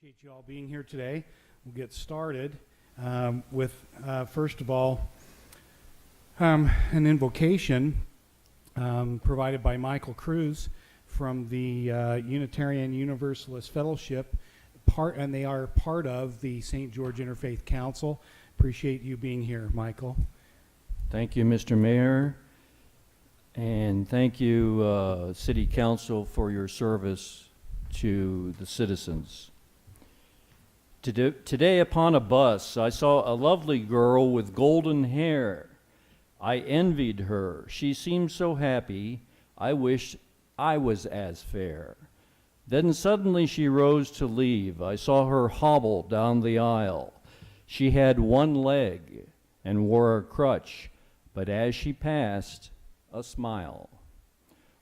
Appreciate you all being here today. We'll get started with, first of all, an invocation provided by Michael Cruz from the Unitarian Universalist Fellowship, and they are part of the St. George Interfaith Council. Appreciate you being here, Michael. Thank you, Mr. Mayor, and thank you, City Council, for your service to the citizens. Today upon a bus, I saw a lovely girl with golden hair. I envied her. She seemed so happy. I wished I was as fair. Then suddenly she rose to leave. I saw her hobble down the aisle. She had one leg and wore a crutch, but as she passed, a smile.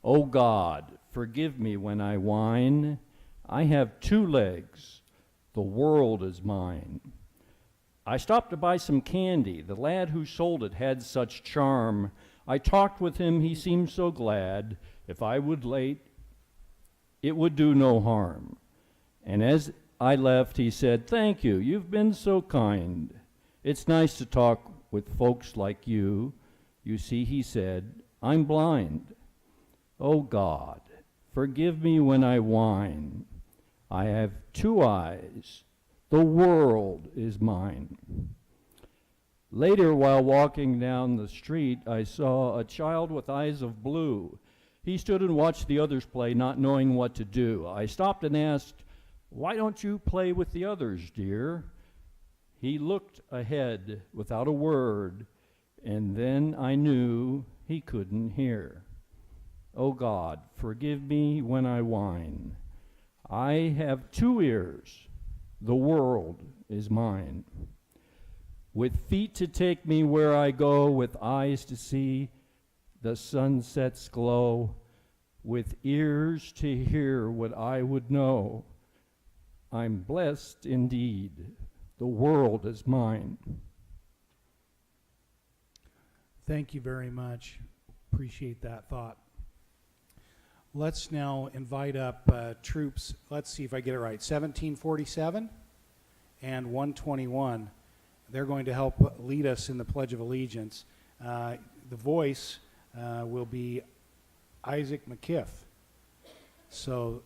Oh God, forgive me when I whine. I have two legs. The world is mine. I stopped to buy some candy. The lad who sold it had such charm. I talked with him, he seemed so glad. If I would late, it would do no harm. And as I left, he said, "Thank you, you've been so kind. It's nice to talk with folks like you. You see," he said, "I'm blind. Oh God, forgive me when I whine. I have two eyes. The world is mine." Later, while walking down the street, I saw a child with eyes of blue. He stood and watched the others play, not knowing what to do. I stopped and asked, "Why don't you play with the others, dear?" He looked ahead without a word, and then I knew he couldn't hear. Oh God, forgive me when I whine. I have two ears. The world is mine. With feet to take me where I go, with eyes to see the sunset's glow, with ears to hear what I would know, I'm blessed indeed. The world is mine. Thank you very much. Appreciate that thought. Let's now invite up troops. Let's see if I get it right. 1747 and 121. They're going to help lead us in the Pledge of Allegiance. The voice will be Isaac McKiff. So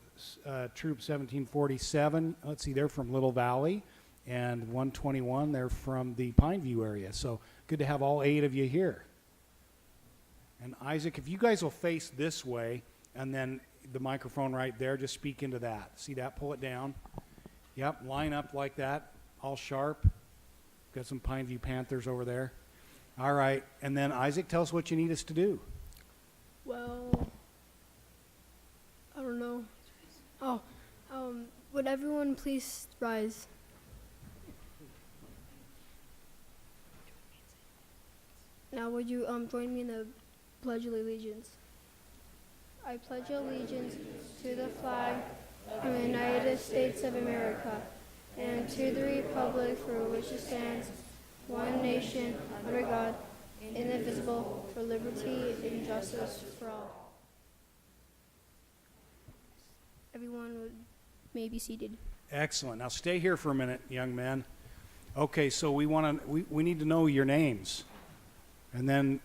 Troop 1747, let's see, they're from Little Valley, and 121, they're from the Pineview area. So good to have all 8 of you here. And Isaac, if you guys will face this way, and then the microphone right there, just speak into that. See that? Pull it down. Yep, line up like that, all sharp. Got some Pineview Panthers over there. All right, and then Isaac, tell us what you need us to do. Well, I don't know. Would everyone please rise? Now, would you join me in the Pledge of Allegiance? I pledge allegiance to the flag of the United States of America and to the republic for which it stands, one nation, under God, indivisible, for liberty and justice for all. Everyone may be seated. Excellent. Now stay here for a minute, young men. Okay, so we need to know your names, and then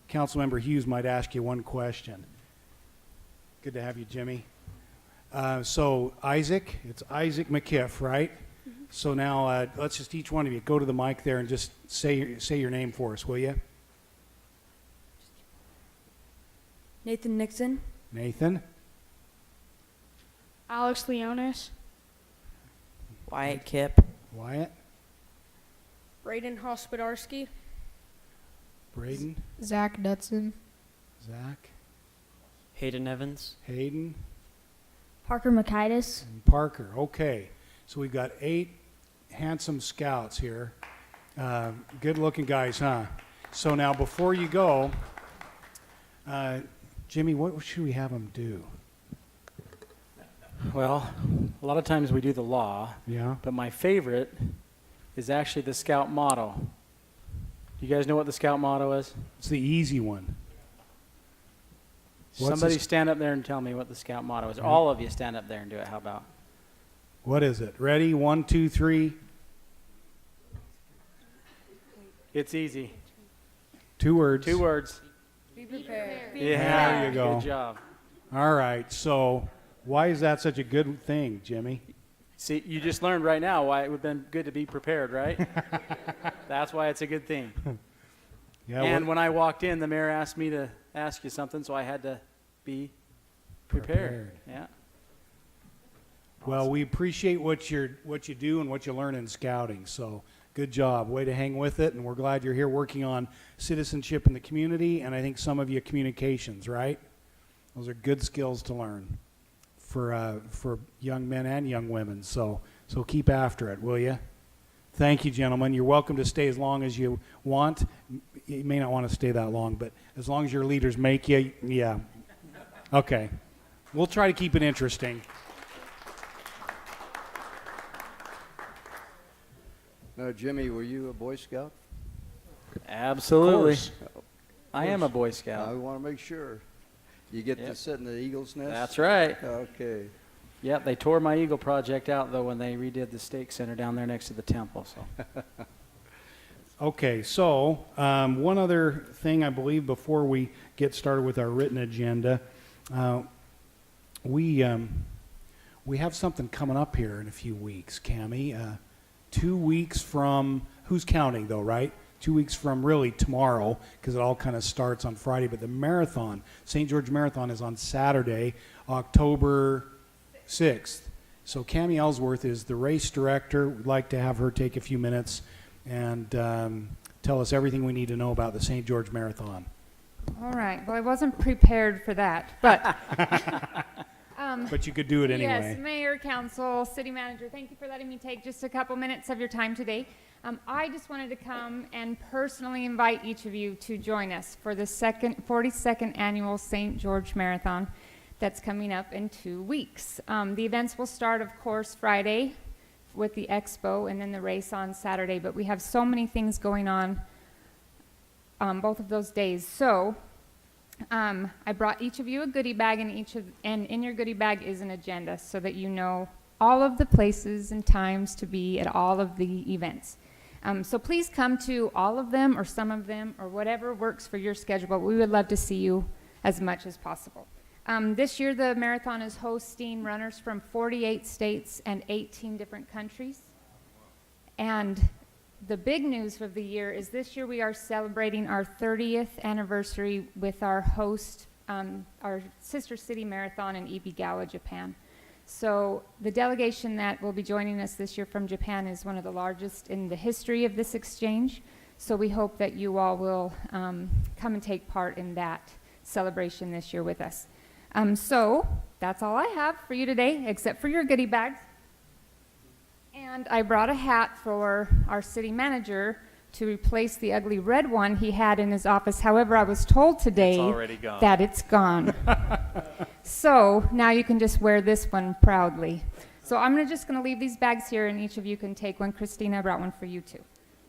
Councilmember Hughes might ask you one question. Good to have you, Jimmy. So Isaac, it's Isaac McKiff, right? Mm-hmm. So now let's just each one of you go to the mic there and just say your name for us, will you? Nathan Nixon. Nathan. Alex Leonis. Wyatt Kipp. Wyatt. Braden Hospodarski. Braden. Zach Dutson. Zach. Hayden Evans. Hayden. Parker Makaitis. And Parker. Okay. So we've got 8 handsome scouts here. Good-looking guys, huh? So now before you go, Jimmy, what should we have them do? Well, a lot of times we do the law, Yeah. but my favorite is actually the Scout motto. You guys know what the Scout motto is? It's the easy one. What's Somebody this? stand up there and tell me what the Scout motto is. All of you stand up there and do it. How about? What is it? Ready? 1, 2, 3. It's easy. 2 words. 2 words. Be prepared. Yeah. There you go. Good job. All right. So why is that such a good thing, Jimmy? See, you just learned right now why it would have been good to be prepared, right? That's why it's a good thing. Yeah. And when I walked in, the mayor asked me to ask you something, so I had to be prepared. Yeah. Well, we appreciate what you do and what you learn in scouting. So good job. Way to hang with it. And we're glad you're here working on citizenship in the community. And I think some of you communications, right? Those are good skills to learn for young men and young women. So keep after it, will you? Thank you, gentlemen. You're welcome to stay as long as you want. You may not want to stay that long, but as long as your leaders make you, yeah. Okay. We'll try to keep it interesting. Now, Jimmy, were you a Boy Scout? Absolutely. Of course. I am a Boy I Scout. want to make sure. You get to Yep. sit in the eagle's nest? That's right. Okay. Yep, they tore my Eagle project out, though, when they redid the Stake Center down there next to the temple. So Okay, so one other thing I believe before we get started with our written agenda, we have something coming up here in a few weeks, Cammie. 2 weeks from, who's counting though, right? 2 weeks from really tomorrow, because it all kind of starts on Friday, but the marathon, St. George Marathon, is on Saturday, October 6th. So Cammie Ellsworth is the race director. We'd like to have her take a few minutes and tell us everything we need to know about the St. George Marathon. All right. Well, I wasn't prepared for that, but But you could do it anyway. yes, Mayor, Council, City Manager, thank you for letting me take just a couple minutes of your time today. I just wanted to come and personally invite each of you to join us for the 42nd annual St. George Marathon that's coming up in 2 weeks. The events will start, of course, Friday with the expo and then the race on Saturday, but we have so many things going on both of those days. So I brought each of you a goodie bag, and in your goodie bag is an agenda so that you know all of the places and times to be at all of the events. So please come to all of them or some of them or whatever works for your schedule, but we would love to see you as much as possible. This year the marathon is hosting runners from 48 states and 18 different countries. And the big news of the year is this year we are celebrating our 30th anniversary with our host, our sister city marathon in Ibigawa, Japan. So the delegation that will be joining us this year from Japan is one of the largest in the history of this exchange. So we hope that you all will come and take part in that celebration this year with us. So that's all I have for you today, except for your goodie bags. And I brought a hat for our city manager to replace the ugly red one he had in his office. However, I was told today that it's gone. So now you can just wear this one proudly. So I'm just going to leave these bags here, and each of you can take one. Christina, I brought one for you too.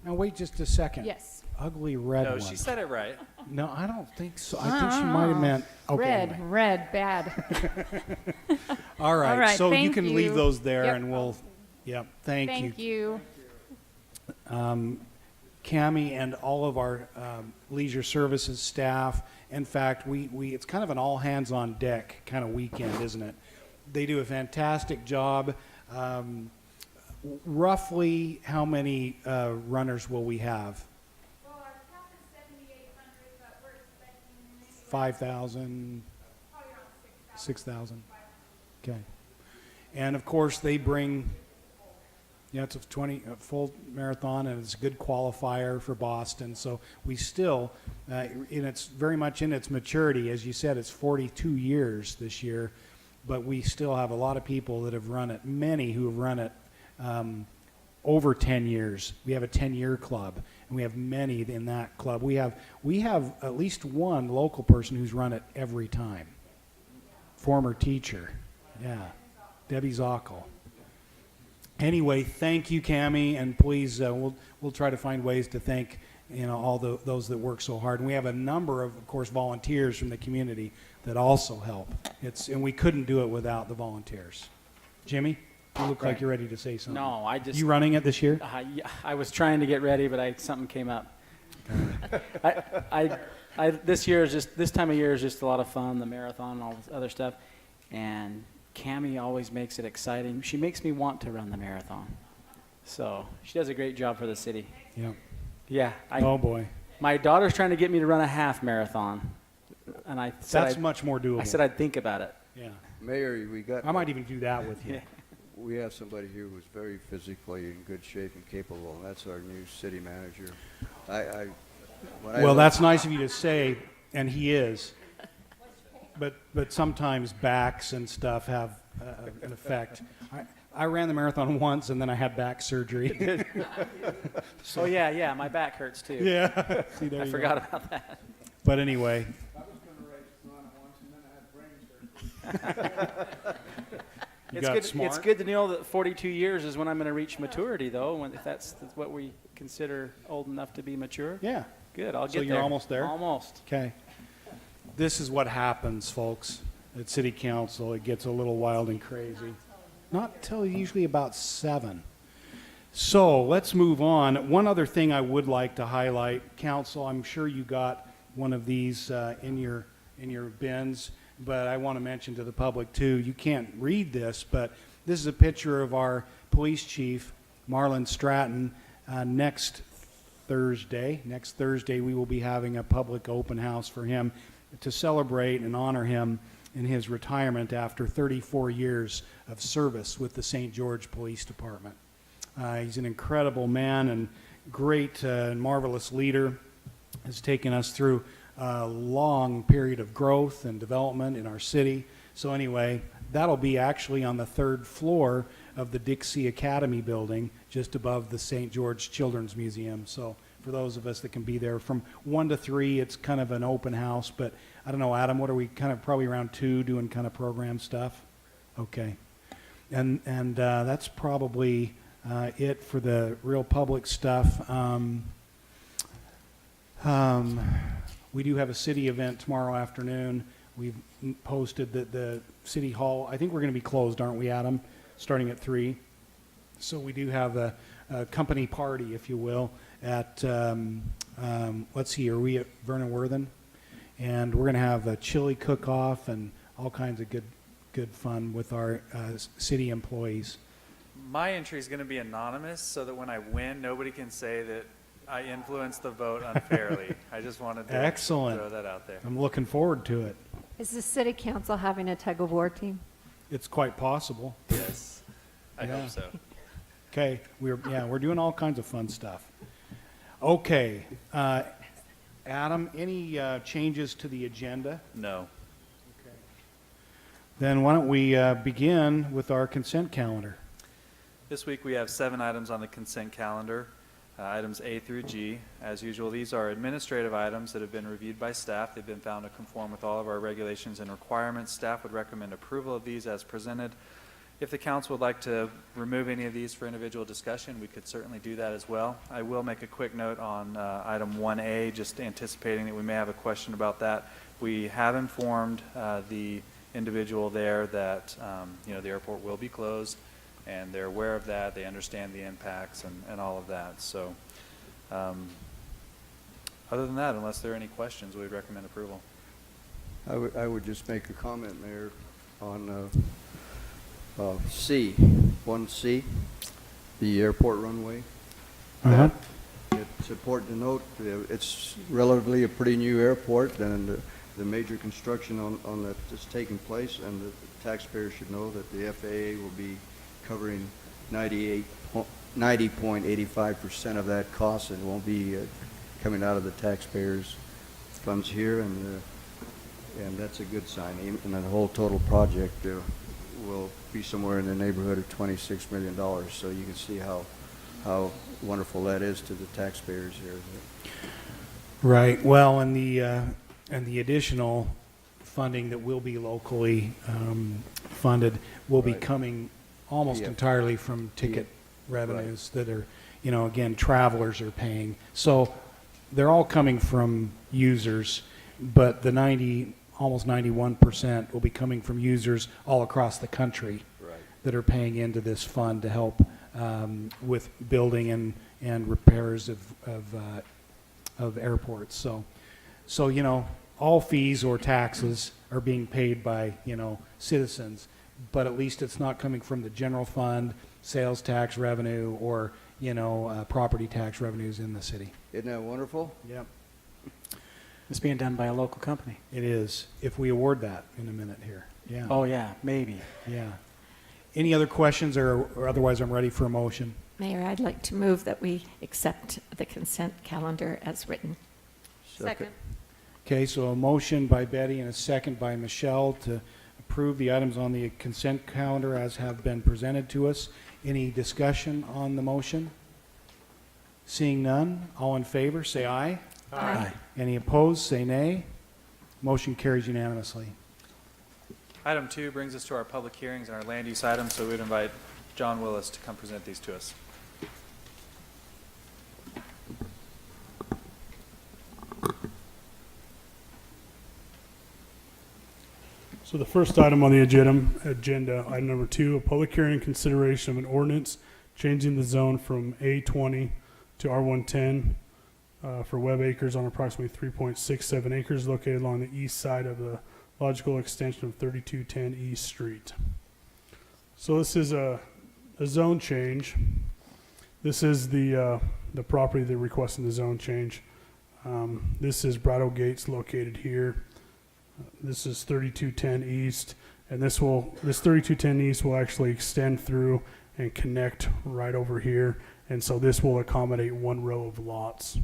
Now wait just a second. Yes. Ugly red No, one. she said it right. No, I don't think so. I think she might have meant, okay. anyway. Red, bad. All right, All right, so you thank can you. leave those there Yep. and we'll, yep, thank you. Thank you. Cammie and all of our leisure services staff. In fact, it's kind of an all hands on deck kind of weekend, isn't it? They do a fantastic job. Roughly how many runners will we have? Well, our cap is 7,800, but we're expecting 5,000, probably around 6,000? Okay. And of course, they bring, it's a full marathon, and it's a good qualifier for Boston. So we still, and it's very much in its maturity. As you said, it's 42 years this year, but we still have a lot of people that have run it, many who have run it over 10 years. We have a 10-year club, and we have many in that club. We have at least one local person who's run it every time. Former teacher, yeah, Debbie Zockel. Anyway, thank you, Cammie, and please, we'll try to find ways to thank all those that work so hard. And we have a number of course, volunteers from the community that also help. And we couldn't do it without the volunteers. Jimmy? You look Right. like you're ready to say something. No, I just, You running it this year? yeah, I was trying to get ready, but something came up. This year is just, this time of year is just a lot of fun, the marathon and all this other stuff. And Cammie always makes it exciting. She makes me want to run the marathon. So she does a great job for the city. Yeah. Yeah, Oh, boy. my daughter's trying to get me to run a half marathon. And I said, That's much more doable. I said I'd think about it. Yeah. Mayor, we got, I might even do that with you. Yeah. we have somebody here who's very physically in good shape and capable, and that's our new city manager. When I Well, look- that's nice of you to say, and he is. But sometimes backs and stuff have an effect. I ran the marathon once, and then I had back surgery. Oh, yeah, my back hurts too. Yeah. See, there I you forgot go. about that. But anyway. You It's got good, smart. it's good to know that 42 years is when I'm going to reach maturity, though, if that's what we consider old enough to be mature. Yeah. Good, I'll get So there. you're almost there? Almost. Okay. This is what happens, folks. At city council, it gets a little wild and crazy. Not till usually about 7. So let's move on. One other thing I would like to highlight, council, I'm sure you got one of these in your bins, but I want to mention to the public too, you can't read this, but this is a picture of our police chief, Marlon Stratton. Next Thursday, we will be having a public open house for him to celebrate and honor him in his retirement after 34 years of service with the St. George Police Department. He's an incredible man and great and marvelous leader. Has taken us through a long period of growth and development in our city. So anyway, that'll be actually on the 3rd floor of the Dixie Academy building, just above the St. George Children's Museum. So for those of us that can be there from 1 to 3, it's kind of an open house. But I don't know, Adam, what are we kind of probably around 2 doing kind of program stuff? Okay. And that's probably it for the real public stuff. We do have a city event tomorrow afternoon. We've posted that the city hall, I think we're going to be closed, aren't we, Adam? Starting at 3. So we do have a company party, if you will, at, let's see, are we at Vernon Worthen? And we're going to have a chili cook-off and all kinds of good fun with our city employees. My entry is going to be anonymous so that when I win, nobody can say that I influenced the vote unfairly. I just wanted to Excellent. throw that out there. I'm looking forward to it. Is the city council having a tug of war team? It's quite possible. Yes, I Yeah. hope so. Okay, we're doing all kinds of fun stuff. Okay, Adam, any changes to the agenda? No. Then why don't we begin with our consent calendar? This week we have 7 items on the consent calendar, items A through G. As usual, these are administrative items that have been reviewed by staff. They've been found to conform with all of our regulations and requirements. Staff would recommend approval of these as presented. If the council would like to remove any of these for individual discussion, we could certainly do that as well. I will make a quick note on item 1A, just anticipating that we may have a question about that. We have informed the individual there that the airport will be closed, and they're aware of that. They understand the impacts and all of that. So other than that, unless there are any questions, we would recommend approval. I would just make a comment, Mayor, on C, 1C, the airport runway. Uh-huh. It's important to note, it's relatively a pretty new airport, and the major construction on that is taking place, and the taxpayers should know that the FAA will be covering 90.85% of that cost, and won't be coming out of the taxpayers' funds here, and that's a good sign. And the whole total project will be somewhere in the neighborhood of $26 million. So you can see how wonderful that is to the taxpayers here. Right. Well, and the additional funding that will be locally funded will be Right. coming almost Yeah. entirely from ticket revenues that are, again, travelers are paying. So they're all coming from users, but the almost 91% will be coming from users all across the country. Right. that are paying into this fund to help with building and repairs of airports. So, you know, all fees or taxes are being paid by, you know, citizens, but at least it's not coming from the general fund, sales tax revenue, or, you know, property tax revenues in the city. Isn't that wonderful? Yep. It's being done by a local company. It is, if we award that in a minute here. Yeah. Oh, yeah, maybe. Yeah. Any other questions, or otherwise I'm ready for a motion? Mayor, I'd like to move that we accept the consent calendar as written. Second. Okay, so a motion by Betty and a second by Michelle to approve the items on the consent calendar as have been presented to us. Any discussion on the motion? Seeing none, all in favor, say aye. Aye. Any opposed, say nay. Motion carries unanimously. Item 2 brings us to our public hearings and our land use items, so we'd invite John Willis to come present these to us. So the first item on the agenda, item number 2, a public hearing and consideration of an ordinance changing the zone from A20 to R110 for web acres on approximately 3.67 acres located along the east side of the logical extension of 3210 East Street. So this is a zone change. This is the property they're requesting the zone change. This is Bridal Gates located here. This is 3210 East, and this 3210 East will actually extend through and connect right over here, and so this will accommodate one row of lots.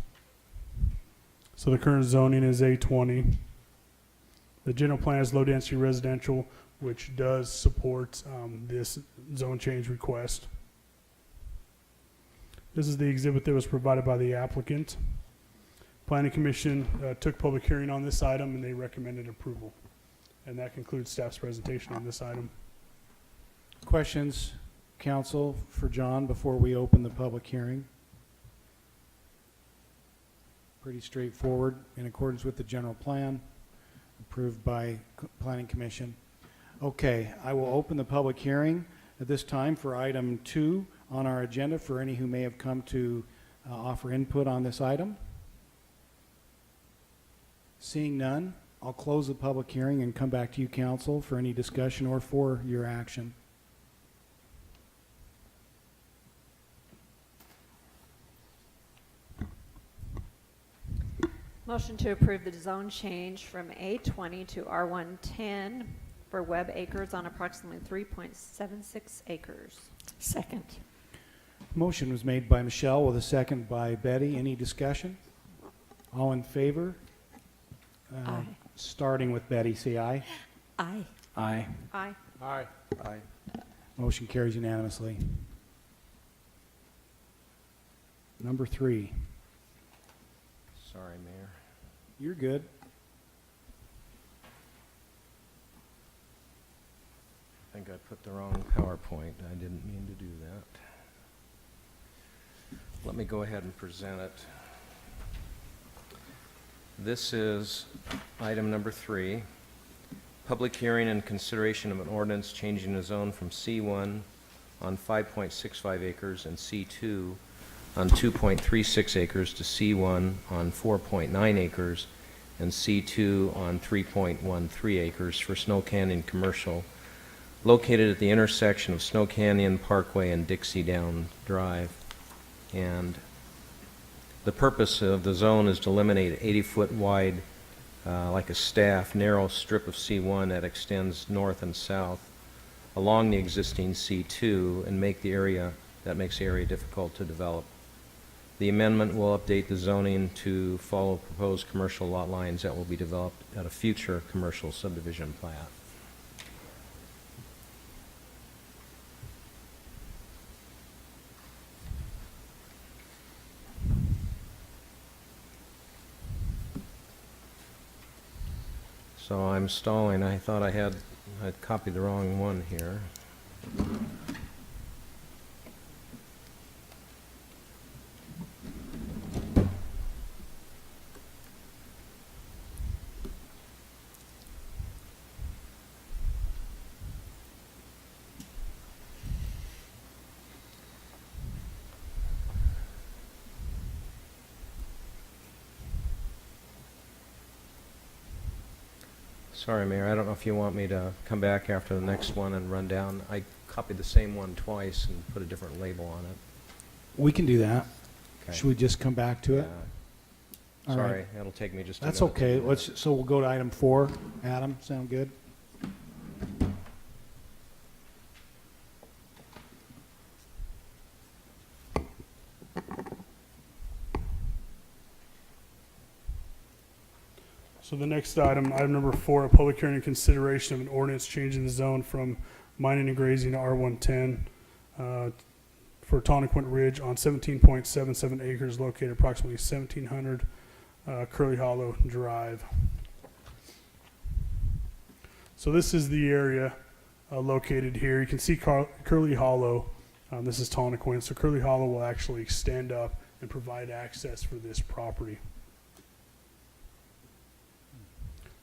So the current zoning is A20. The general plan is low-density residential, which does support this zone change request. This is the exhibit that was provided by the applicant. Planning Commission took public hearing on this item, and they recommended approval. And that concludes staff's presentation on this item. Questions, council, for John before we open the public hearing? Pretty straightforward, in accordance with the general plan, approved by Planning Commission. Okay, I will open the public hearing at this time for item 2 on our agenda for any who may have come to offer input on this item. Seeing none, I'll close the public hearing and come back to you, council, for any discussion or for your action. Motion to approve the zone change from A20 to R110 for web acres on approximately 3.76 acres. Second. Motion was made by Michelle with a second by Betty. Any discussion? All in favor? Aye. Starting with Betty, say aye. Aye. Aye. Aye. Aye. Aye. Motion carries unanimously. Number 3. Sorry, Mayor. You're good. I think I put the wrong PowerPoint. I didn't mean to do that. Let me go ahead and present it. This is item number 3, public hearing and consideration of an ordinance changing the zone from C1 on 5.65 acres and C2 on 2.36 acres to C1 on 4.9 acres and C2 on 3.13 acres for Snow Canyon Commercial, located at the intersection of Snow Canyon Parkway and Dixie Down Drive. And the purpose of the zone is to eliminate 80-foot wide, like a staff, narrow strip of C1 that extends north and south along the existing C2 and makes the area difficult to develop. The amendment will update the zoning to follow proposed commercial lot lines that will be developed at a future commercial subdivision plat. So I'm stalling. I thought I'd copied the wrong one here. Sorry, Mayor, I don't know if you want me to come back after the next one and run down. I copied the same one twice and put a different label on it. We can do that. Okay. Should we just come back to it? Yeah. All right. Sorry, it'll take me just a That's minute to okay. do Let's, that. so we'll go to item 4. Adam, sound good? So the next item, item number 4, a public hearing and consideration of an ordinance changing the zone from mining and grazing to R110 for Tonnequint Ridge on 17.77 acres located approximately 1700 Curly Hollow Drive. So this is the area located here. You can see Curly Hollow. This is Tonnequint. So Curly Hollow will actually extend up and provide access for this property.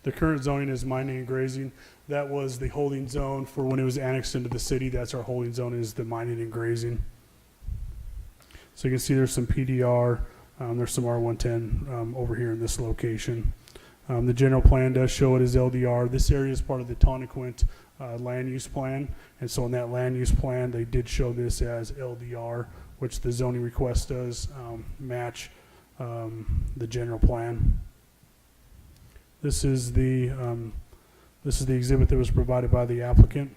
The current zoning is mining and grazing. That was the holding zone for when it was annexed into the city. That's our holding zone, is the mining and grazing. So you can see there's some PDR, there's some R110 over here in this location. The general plan does show it as LDR. This area is part of the Tonnequint land use plan, and so in that land use plan, they did show this as LDR, which the zoning request does match the general plan. This is the exhibit that was provided by the applicant.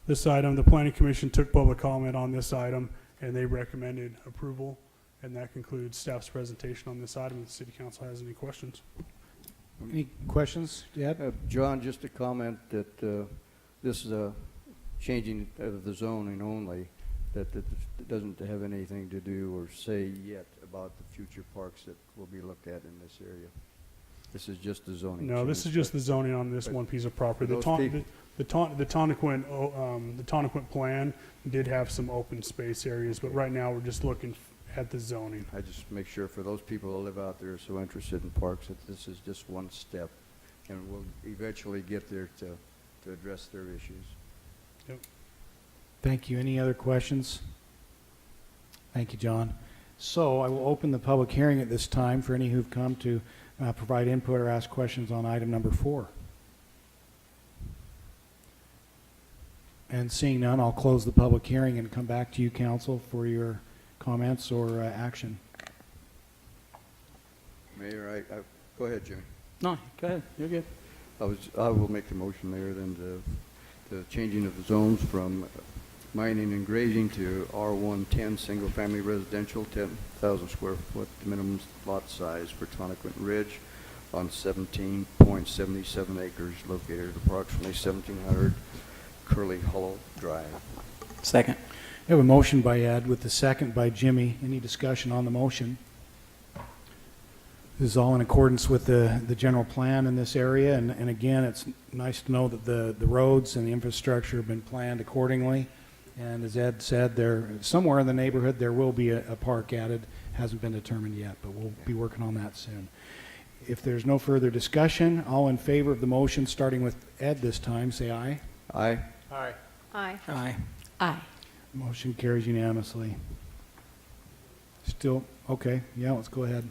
This item, the Planning Commission took public comment on this item, and they recommended approval. And that concludes staff's presentation on this item. If the City Council has any questions. Any questions, Ed? John, just a comment that this is a changing of the zoning only, that it doesn't have anything to do or say yet about the future parks that will be looked at in this area. This is just the zoning. No, this is just the zoning on this one piece of property. The Tonnequint plan did have some open space areas, but right now we're just looking at the zoning. I just make sure for those people that live out there so interested in parks that this is just one step, and we'll eventually get there to address their issues. Yep. Thank you. Any other questions? Thank you, John. So I will open the public hearing at this time for any who've come to provide input or ask questions on item number 4. And seeing none, I'll close the public hearing and come back to you, council, for your comments or action. Mayor, go ahead, Jimmy. No, go ahead. You're good. I will make the motion, Mayor, then the changing of the zones from mining and grazing to R110 single-family residential, 10,000 square foot minimum lot size for Tonnequint Ridge on 17.77 acres located at approximately 1700 Curly Hollow Drive. Second. We have a motion by Ed with the second by Jimmy. Any discussion on the motion? This is all in accordance with the general plan in this area, and again, it's nice to know that the roads and the infrastructure have been planned accordingly. And as Ed said, there somewhere in the neighborhood there will be a park added. Hasn't been determined yet, but we'll be working on that soon. If there's no further discussion, all in favor of the motion, starting with Ed this time, say aye. Aye. Aye. Aye. Aye. Aye. Motion carries unanimously. Still, okay, yeah, let's go ahead.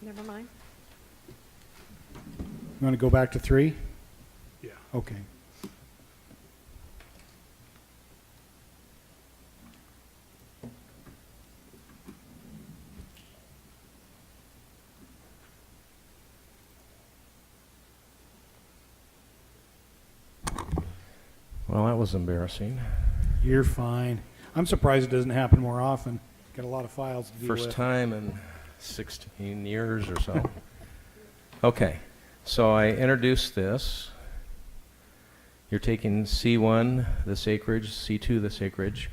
Never mind. You want to go back to 3? Yeah. Okay. Well, that was embarrassing. You're fine. I'm surprised it doesn't happen more often. Got a lot of files to deal with. First time in 16 years or so. Okay, so I introduced this. You're taking C1, this acreage, C2, this acreage,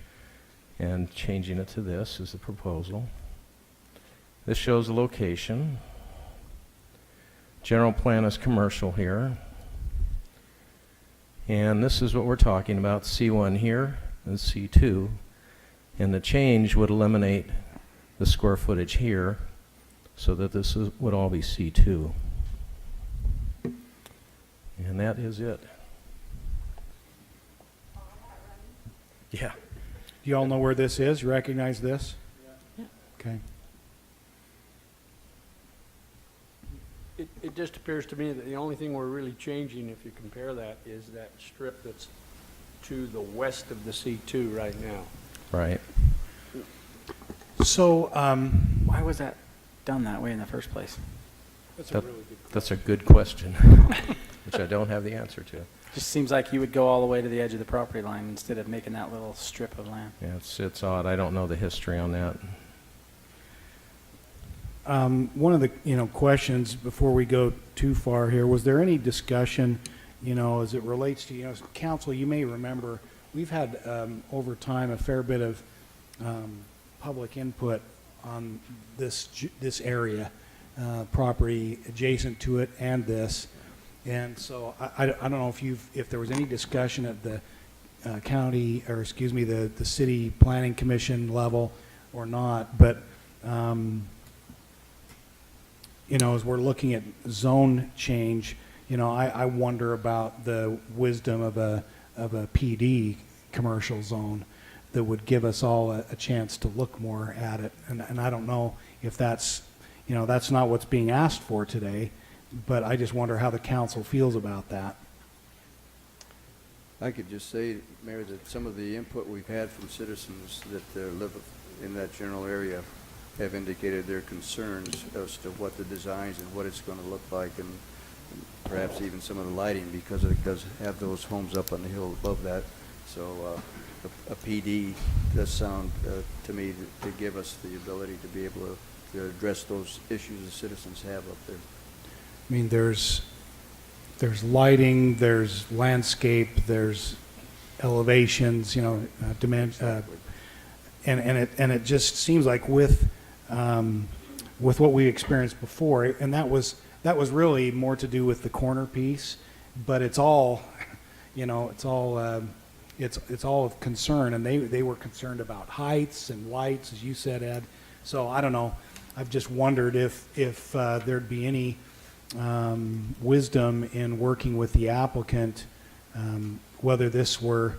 and changing it to this is the proposal. This shows the location. General plan is commercial here. And this is what we're talking about, C1 here and C2. And the change would eliminate the square footage here so that this would all be C2. And that is it. Yeah. Do you all know where this is? You recognize this? Yeah. Okay. It just appears to me that the only thing we're really changing, if you compare that, is that strip that's to the west of the C2 right now. Right. So, Why was that done that way in the first place? That's a good question, which I don't have the answer to. Just seems like you would go all the way to the edge of the property line instead of making that little strip of land. Yeah, it's odd. I don't know the history on that. one of the, questions before we go too far here, was there any discussion, as it relates to, council, you may remember, we've had, over time, a fair bit of, public input on this area, property adjacent to it and this. And so I don't know if there was any discussion at the county, or excuse me, the city planning commission level or not, but as we're looking at zone change, I wonder about the wisdom of a PD commercial zone that would give us all a chance to look more at it. And I don't know if that's, that's not what's being asked for today, but I just wonder how the council feels about that. I could just say, Mayor, that some of the input we've had from citizens that live in that general area have indicated their concerns as to what the designs and what it's going to look like, and perhaps even some of the lighting, because it does have those homes up on the hill above that. So a PD does sound to me to give us the ability to be able to address those issues the citizens have up there. I mean, there's lighting, there's landscape, there's elevations, dimension, and it just seems like with what we experienced before, and that was really more to do with the corner piece, but it's all, it's all of concern, and they were concerned about heights and lights, as you said, Ed. So I don't know. I've just wondered if there'd be any wisdom in working with the applicant, whether this were,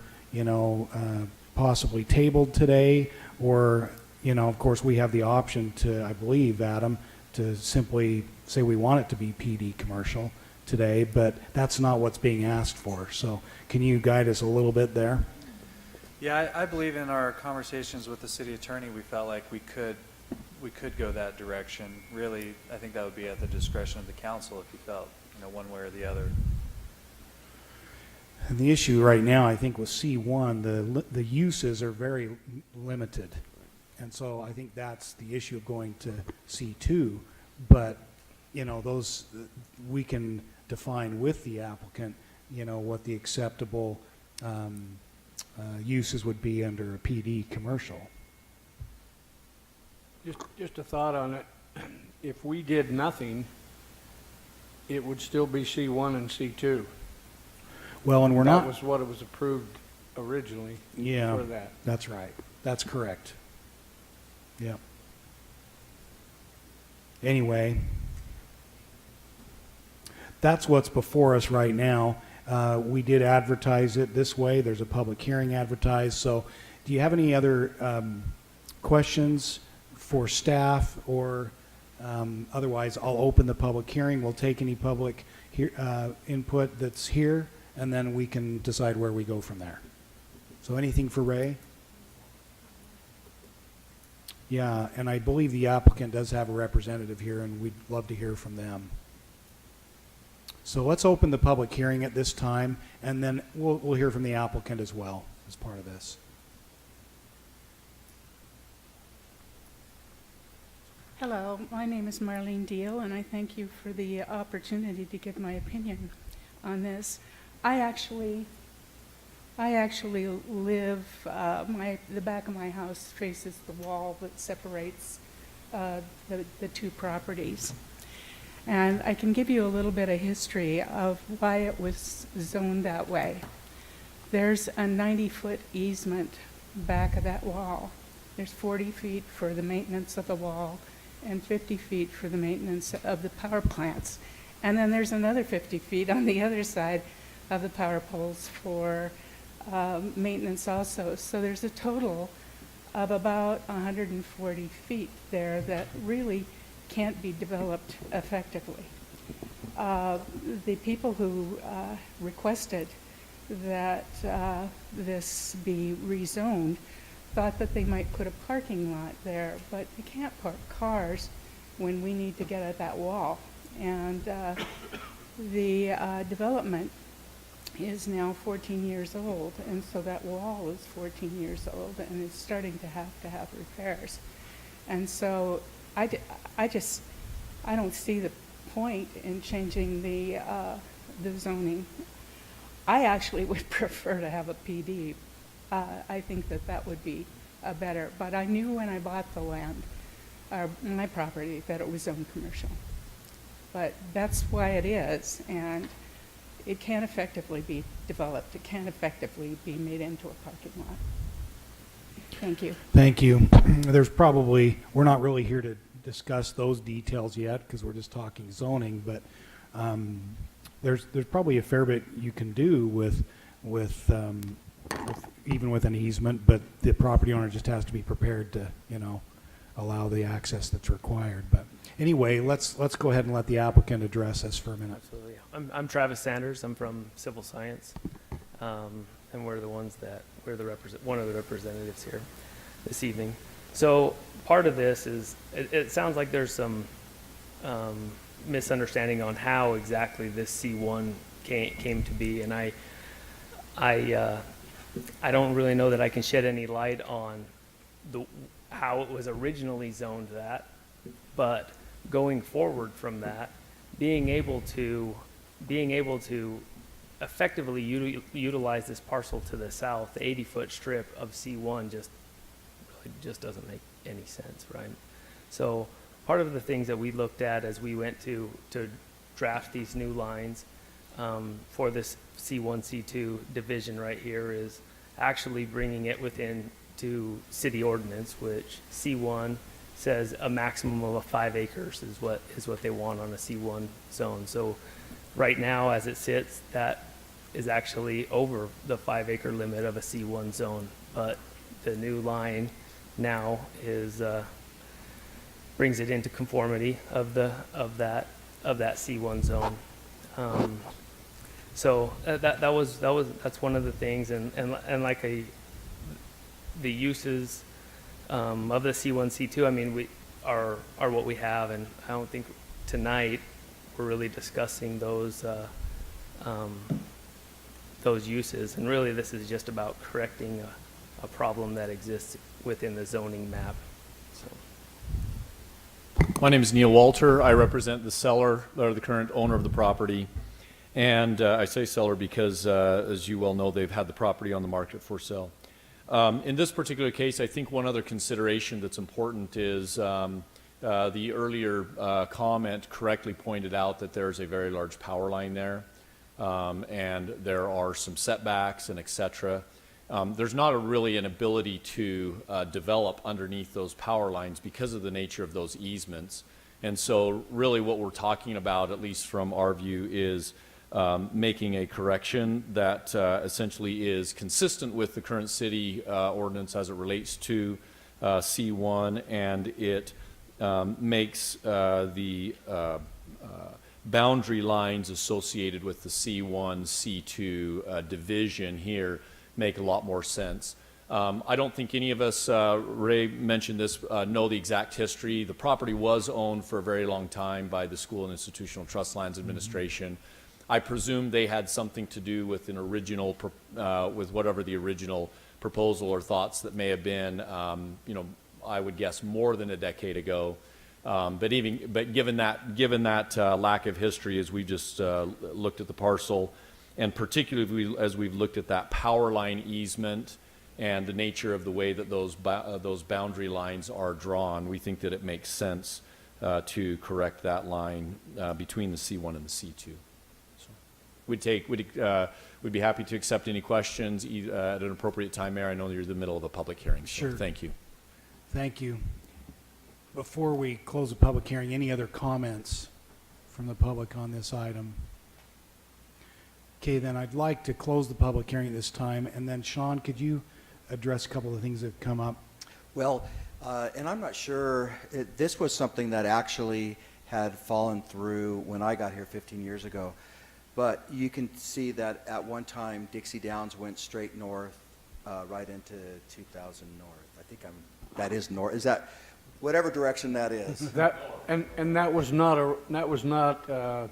possibly tabled today, or, of course, we have the option to, I believe, Adam, to simply say we want it to be PD commercial today, but that's not what's being asked for. So can you guide us a little bit there? Yeah, I believe in our conversations with the city attorney, we felt like we could go that direction. Really, I think that would be at the discretion of the council if you felt, one way or the other. And the issue right now, I think, with C1, the uses are very limited. And so I think that's the issue of going to C2. But, those, we can define with the applicant, what the acceptable uses would be under a PD commercial. Just a thought on it. If we did nothing, it would still be C1 and C2. Well, and we're not. That was what it was approved originally. Yeah, for that. That's right. That's correct. Yep. Anyway, that's what's before us right now. We did advertise it this way. There's a public hearing advertised. So do you have any other questions for staff, or otherwise I'll open the public hearing. We'll take any public input that's here, and then we can decide where we go from there. So anything for Ray? Yeah, and I believe the applicant does have a representative here, and we'd love to hear from them. So let's open the public hearing at this time, and then we'll hear from the applicant as well as part of this. Hello, my name is Marlene Deal, and I thank you for the opportunity to give my opinion on this. I actually live, the back of my house faces the wall that separates the two properties. And I can give you a little bit of history of why it was zoned that way. There's a 90-foot easement back of that wall. There's 40 feet for the maintenance of the wall and 50 feet for the maintenance of the power plants. And then there's another 50 feet on the other side of the power poles for maintenance also. So there's a total of about 140 feet there that really can't be developed effectively. The people who requested that this be rezoned thought that they might put a parking lot there, but you can't park cars when we need to get at that wall. And the development is now 14 years old, and so that wall is 14 years old, and it's starting to have repairs. And so I don't see the point in changing the zoning. I actually would prefer to have a PD. I think that would be better. But I knew when I bought the land, my property, that it was zoned commercial. But that's why it is, and it can't effectively be developed. It can't effectively be made into a parking lot. Thank you. Thank you. We're not really here to discuss those details yet because we're just talking zoning, but there's probably a fair bit you can do with even with an easement, but the property owner just has to be prepared to, allow the access that's required. But anyway, let's go ahead and let the applicant address us for a minute. Absolutely. I'm Travis Sanders. I'm from Civil Science, and we're one of the representatives here this evening. So part of this is it sounds like there's some misunderstanding on how exactly this C1 came to be, and I don't really know that I can shed any light on how it was originally zoned that, but going forward from that, being able to effectively utilize this parcel to the south, the 80-foot strip of C1 just doesn't make any sense, right? So part of the things that we looked at as we went to draft these new lines for this C1, C2 division right here is actually bringing it within to city ordinance, which C1 says a maximum of 5 acres is what they want on a C1 zone. So right now, as it sits, that is actually over the 5 acre limit of a C1 zone. But the new line now is brings it into conformity of that C1 zone. So that's one of the things, and like the uses of the C1, C2. I mean, we are what we have, and I don't think tonight we're really discussing those uses. And really, this is just about correcting a problem that exists within the zoning map. So. My name is Neil Walter. I represent the seller, or the current owner of the property. And I say seller because, as you well know, they've had the property on the market for sale. In this particular case, I think one other consideration that's important is the earlier comment correctly pointed out that there's a very large power line there, and there are some setbacks and et cetera. There's not really an ability to develop underneath those power lines because of the nature of those easements. And so really what we're talking about, at least from our view, is making a correction that essentially is consistent with the current city ordinance as it relates to C1, and it makes the boundary lines associated with the C1, C2 division here make a lot more sense. I don't think any of us, Ray mentioned this, know the exact history. The property was owned for a very long time by the School and Institutional Trust Lands Administration. I presume they had something to do with an original, with whatever the original proposal or thoughts that may have been, I would guess more than a decade ago. But given that lack of history, as we just looked at the parcel, and particularly as we've looked at that power line easement and the nature of the way that those boundary lines are drawn, we think that it makes sense to correct that line between the C1 and the C2. We'd be happy to accept any questions at an appropriate time, Mayor. I know you're in the middle of a public hearing, so Sure. Thank you. Thank you. Before we close the public hearing, any other comments from the public on this item? Okay, then I'd like to close the public hearing this time, and then Sean, could you address a couple of things that have come up? Well, and I'm not sure, this was something that actually had fallen through when I got here 15 years ago. But you can see that at one time, Dixie Downs went straight north, right into 2000 north. I think that is north. Is that, whatever direction that is? And that was not a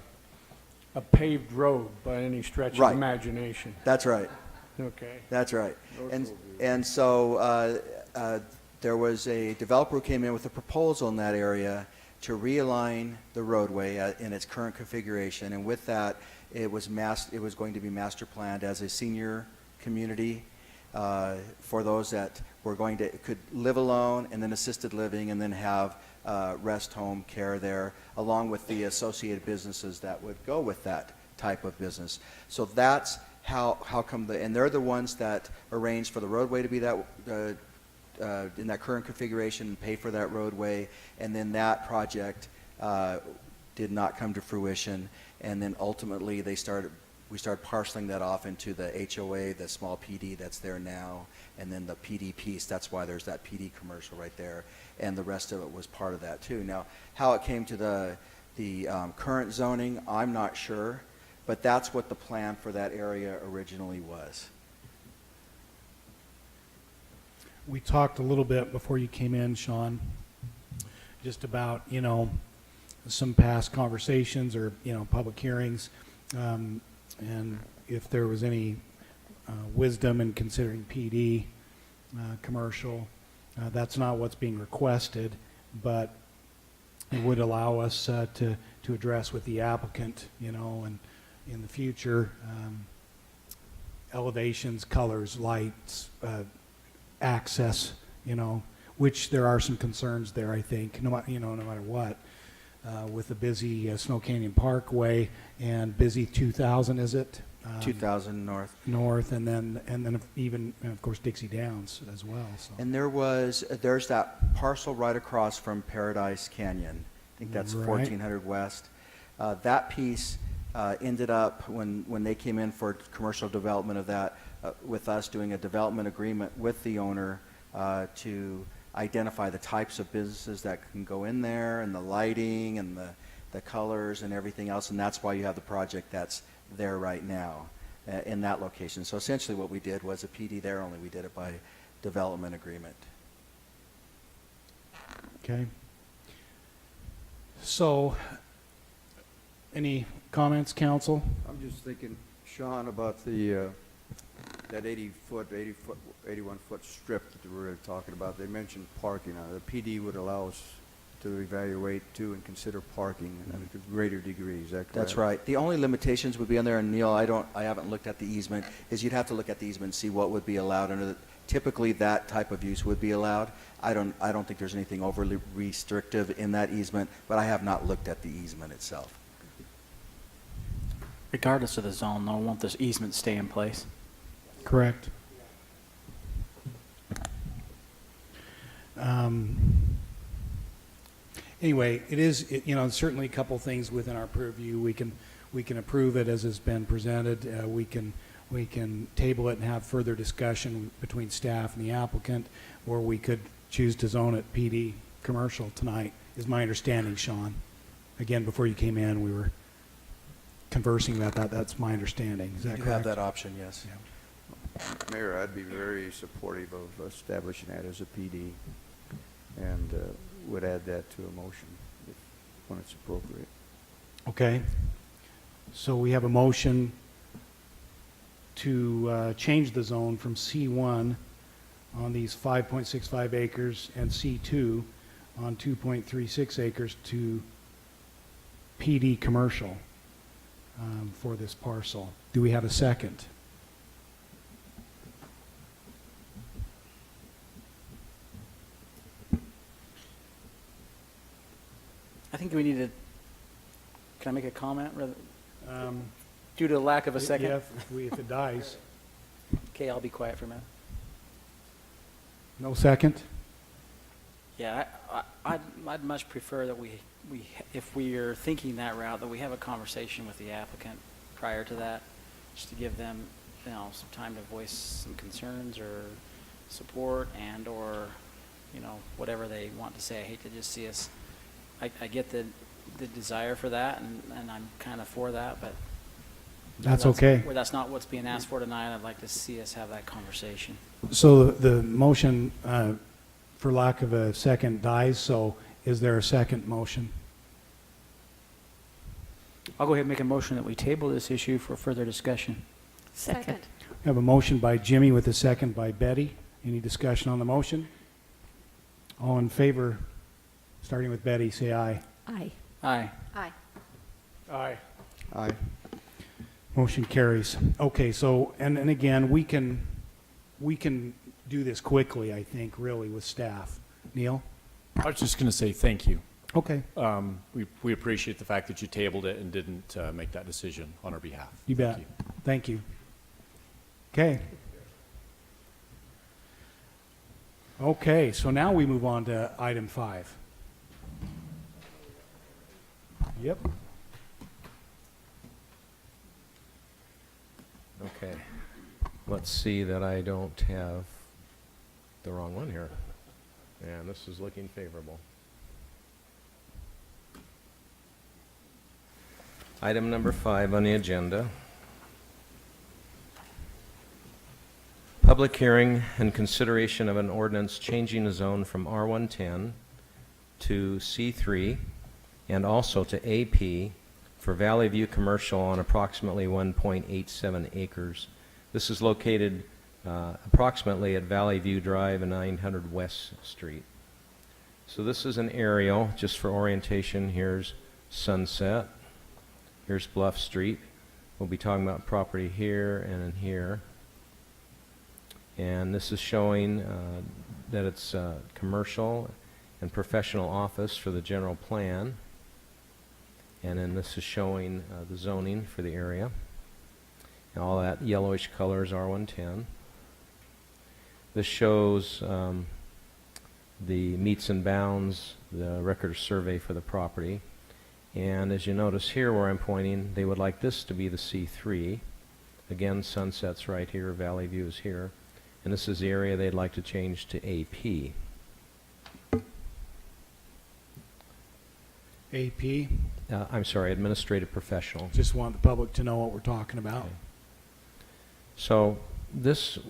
paved road by any stretch of Right. imagination. That's right. Okay. That's right. And so there was a developer who came in with a proposal in that area to realign the roadway in its current configuration. And with that, it was going to be master planned as a senior community for those that could live alone, and then assisted living, and then have rest home care there, along with the associated businesses that would go with that type of business. So that's how come and they're the ones that arranged for the roadway to be that in that current configuration and pay for that roadway, and then that project did not come to fruition, and then ultimately we started parceling that off into the HOA, the small PD that's there now, and then the PD piece. That's why there's that PD commercial right there, and the rest of it was part of that too. Now, how it came to the current zoning, I'm not sure, but that's what the plan for that area originally was. We talked a little bit before you came in, Sean, just about, some past conversations or, public hearings, and if there was any wisdom in considering PD commercial. That's not what's being requested, but it would allow us to address with the applicant, and in the future, elevations, colors, lights, access, which there are some concerns there, I think, no matter what. With the busy Snow Canyon Parkway and busy 2000, is it? 2000 north. North, and then even, and of course, Dixie Downs as well. So. And there's that parcel right across from Paradise Canyon. I think that's Right. 1400 West. That piece ended up, when they came in for commercial development of that, with us doing a development agreement with the owner to identify the types of businesses that can go in there, and the lighting and the colors and everything else, and that's why you have the project that's there right now in that location. So essentially what we did was a PD there, only we did it by development agreement. Okay. So, any comments, council? I'm just thinking, Sean, about that 81-foot strip that we were talking about. They mentioned parking. The PD would allow us to evaluate too and consider parking to greater degree. Is that correct? That's right. The only limitations would be on there, and Neil, I haven't looked at the easement, is you'd have to look at the easement and see what would be allowed under the, typically that type of use would be allowed. I don't think there's anything overly restrictive in that easement, but I have not looked at the easement itself. Regardless of the zone, though, won't this easement stay in place? Correct. Anyway, it is, certainly a couple things within our purview. We can approve it as has been presented. We can table it and have further discussion between staff and the applicant, or we could choose to zone it PD commercial tonight, is my understanding, Sean. Again, before you came in, we were conversing about that. That's my understanding. Is that You correct? have that option, yes. Mayor, I'd be very supportive of establishing that as a PD, and would add that to a motion when it's appropriate. Okay. So we have a motion to change the zone from C1 on these 5.65 acres and C2 on 2.36 acres to PD commercial for this parcel. Do we have a second? I think we need to, can I make a comment? Due to lack of a second? Yeah, if it dies. Okay, I'll be quiet for a minute. No second? Yeah, I'd much prefer that we, if we are thinking that route, that we have a conversation with the applicant prior to that, just to give them, some time to voice some concerns or support and/or, whatever they want to say. I hate to just see us. I get the desire for that, and I'm kind of for that, but That's okay. Where that's not what's being asked for tonight, I'd like to see us have that conversation. So the motion, for lack of a second, dies. So is there a second motion? I'll go ahead and make a motion that we table this issue for further discussion. Second. We have a motion by Jimmy with a second by Betty. Any discussion on the motion? All in favor, starting with Betty, say aye. Aye. Aye. Aye. Aye. Aye. Motion carries. Okay, so, and again, we can do this quickly, I think, really, with staff. Neil? I was just going to say thank you. Okay. We appreciate the fact that you tabled it and didn't make that decision on our behalf. You bet. Thank you. Okay. Okay, so now we move on to item 5. Yep. Okay. Let's see that I don't have the wrong one here. And this is looking favorable. Item number 5 on the agenda. Public hearing and consideration of an ordinance changing the zone from R110 to C3 and also to AP for Valley View Commercial on approximately 1.87 acres. This is located approximately at Valley View Drive and 900 West Street. So this is an aerial, just for orientation. Here's Sunset. Here's Bluff Street. We'll be talking about property here and in here. And this is showing that it's commercial and professional office for the general plan. And then this is showing the zoning for the area. And all that yellowish color is R110. This shows the meets and bounds, the record of survey for the property. And as you notice here where I'm pointing, they would like this to be the C3. Again, Sunset's right here, Valley View is here. And this is the area they'd like to change to AP. AP. I'm sorry, administrative professional. Just want the public to know what we're talking about. Okay. So this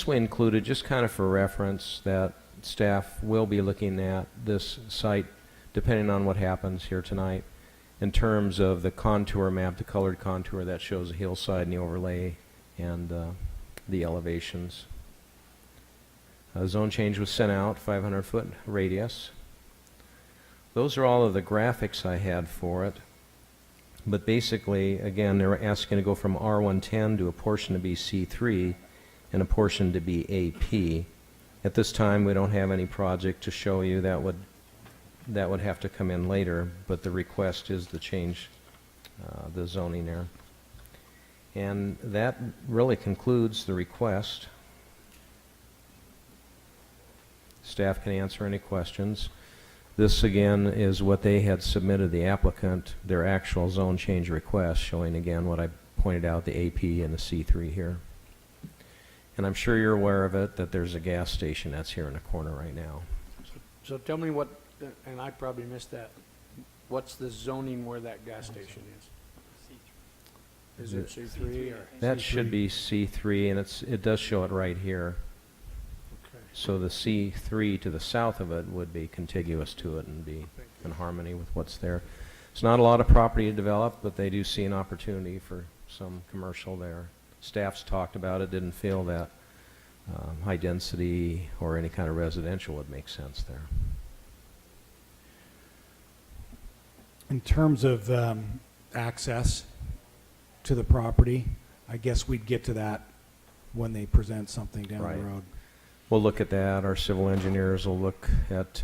we included just kind of for reference that staff will be looking at this site depending on what happens here tonight in terms of the contour map, the colored contour that shows the hillside and the overlay and the elevations. Zone change was sent out, 500-foot radius. Those are all of the graphics I had for it. But basically, again, they're asking to go from R110 to a portion to be C3 and a portion to be AP. At this time, we don't have any project to show you that would have to come in later, but the request is to change the zoning there. And that really concludes the request. Staff can answer any questions. This again is what they had submitted the applicant, their actual zone change request, showing again what I pointed out, the AP and the C3 here. And I'm sure you're aware of it, that there's a gas station that's here in the corner right now. So tell me what, and I probably missed that, what's the zoning where that gas station is? Is it C3 or? That should be C3, and it does show it right here. Okay. So the C3 to the south of it would be contiguous to it and be in harmony with what's there. It's not a lot of property to develop, but they do see an opportunity for some commercial there. Staff's talked about it, didn't feel that high density or any kind of residential would make sense there. In terms of access to the property, I guess we'd get to that when they present something down Right. the road. We'll look at that. Our civil engineers will look at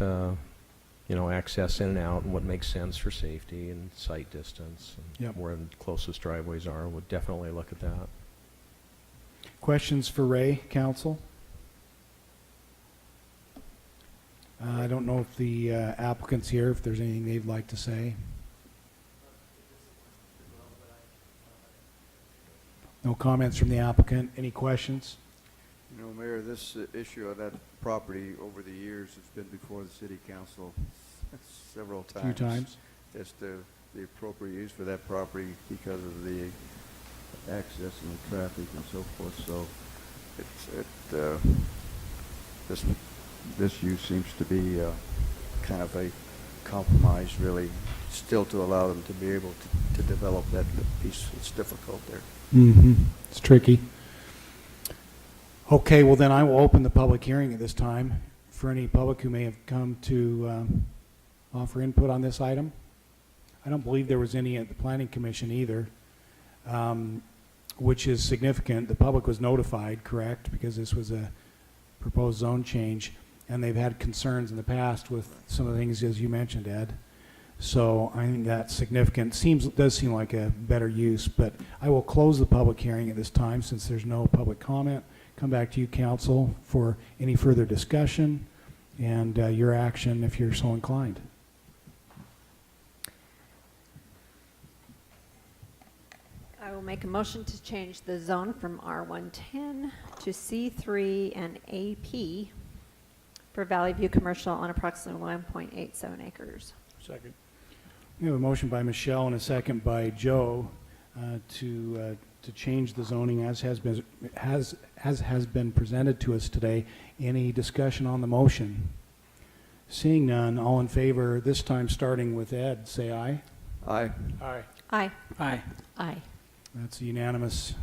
access in and out and what makes sense for safety and site distance and Yep. where the closest driveways are. We'll definitely look at that. Questions for Ray, council? I don't know if the applicant's here, if there's anything they'd like to say. No comments from the applicant. Any questions? You know, Mayor, this issue of that property over the years has been before the city council several A times. few times. As to the appropriate use for that property because of the access and the traffic and so forth. So this use seems to be kind of a compromise, really, still to allow them to be able to develop that piece. It's difficult there. Mm-hmm. It's tricky. Okay, well then I will open the public hearing at this time for any public who may have come to offer input on this item. I don't believe there was any at the Planning Commission either, which is significant. The public was notified, correct, because this was a proposed zone change, and they've had concerns in the past with some of the things as you mentioned, Ed. So I think that's significant. Does seem like a better use, but I will close the public hearing at this time since there's no public comment. Come back to you, council, for any further discussion and your action if you're so inclined. I will make a motion to change the zone from R110 to C3 and AP for Valley View Commercial on approximately 1.87 acres. Second. We have a motion by Michelle and a second by Joe to change the zoning as has been presented to us today. Any discussion on the motion? Seeing none, all in favor, this time starting with Ed, say aye. Aye. Aye. Aye. Aye. Aye. That's a unanimous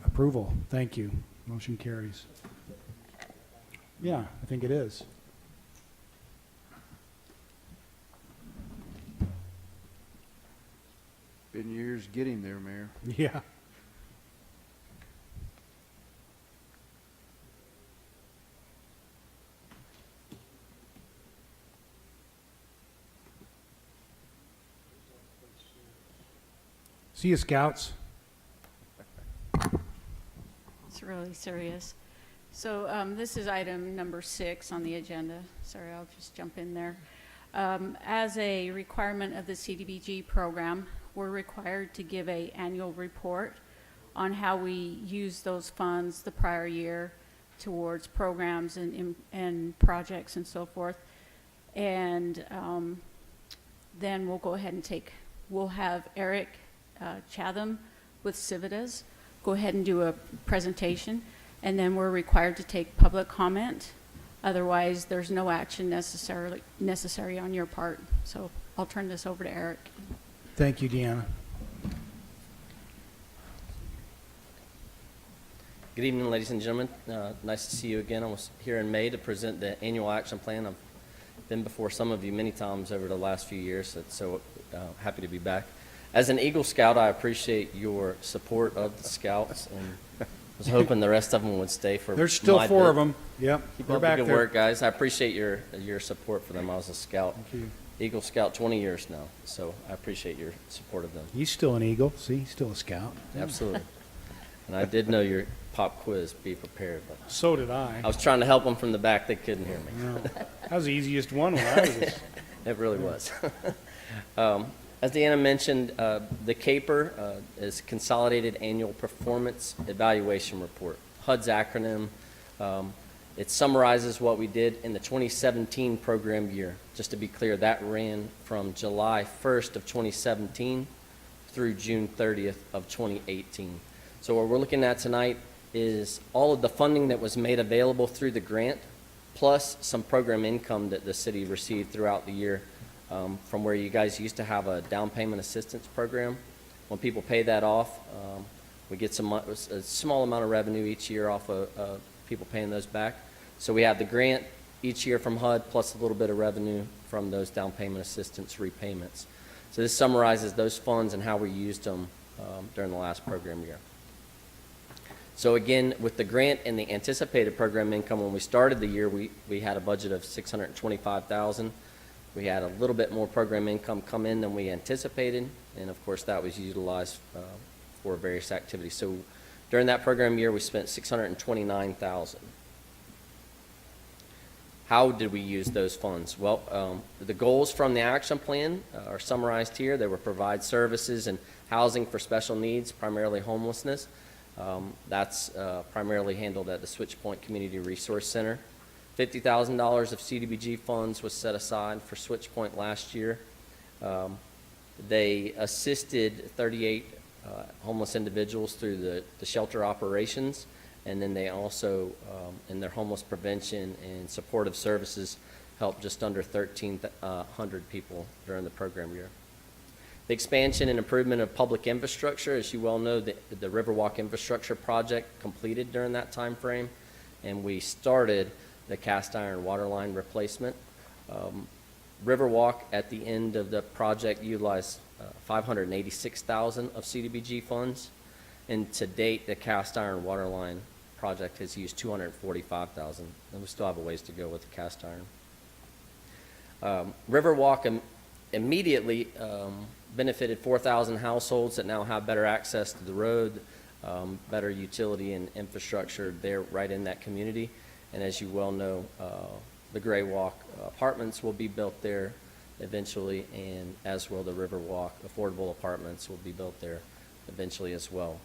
approval. Thank you. Motion carries. Yeah, I think it is. Been years getting there, Mayor. Yeah. See you, Scouts. It's really serious. So this is item number 6 on the agenda. Sorry, I'll just jump in there. As a requirement of the CDBG program, we're required to give an annual report on how we use those funds the prior year towards programs and projects and so forth. And then we'll go ahead and we'll have Eric Chatham with Civitas go ahead and do a presentation, and then we're required to take public comment. Otherwise, there's no action necessary on your part. So I'll turn this over to Eric. Thank you, Deanna. Good evening, ladies and gentlemen. Nice to see you again. I was here in May to present the annual action plan. I've been before some of you many times over the last few years, so happy to be back. As an Eagle Scout, I appreciate your support of the Scouts, and I was hoping the rest of them would stay for There's still my 4 bit. of them. Yep, Keep they're up the back good there. work, guys. I appreciate your support for them. I was a Scout. Thank you. Eagle Scout 20 years now, so I appreciate your support of them. He's still an Eagle. See, he's still a Scout. Absolutely. And I did know your pop quiz, be prepared. But So did I. I was trying to help them from the back. They couldn't hear me. No, that was the easiest one when I was. It really was. As Deanna mentioned, the CAPER is Consolidated Annual Performance Evaluation Report, HUD's acronym. It summarizes what we did in the 2017 program year. Just to be clear, that ran from July 1st of 2017 through June 30th of 2018. So what we're looking at tonight is all of the funding that was made available through the grant, plus some program income that the city received throughout the year from where you guys used to have a down payment assistance program. When people pay that off, we get a small amount of revenue each year off of people paying those back. So we have the grant each year from HUD plus a little bit of revenue from those down payment assistance repayments. So this summarizes those funds and how we used them during the last program year. So again, with the grant and the anticipated program income, when we started the year, we had a budget of $625,000. We had a little bit more program income come in than we anticipated, and of course that was utilized for various activities. So during that program year, we spent $629,000. How did we use those funds? Well, the goals from the action plan are summarized here. They were provide services and housing for special needs, primarily homelessness. That's primarily handled at the Switch Point Community Resource Center. $50,000 of CDBG funds was set aside for Switch Point last year. They assisted 38 homeless individuals through the shelter operations, and then they also, in their homeless prevention and supportive services, helped just under 1,300 people during the program year. The expansion and improvement of public infrastructure, as you well know, the Riverwalk infrastructure project completed during that time frame, and we started the cast iron water line replacement. Riverwalk at the end of the project utilized $586,000 of CDBG funds, and to date the cast iron water line project has used $245,000, and we still have a ways to go with the cast iron. Riverwalk immediately benefited 4,000 households that now have better access to the road, better utility and infrastructure there right in that community. And as you well know, the Gray Walk apartments will be built there eventually, and as will the Riverwalk affordable apartments will be built there eventually as well,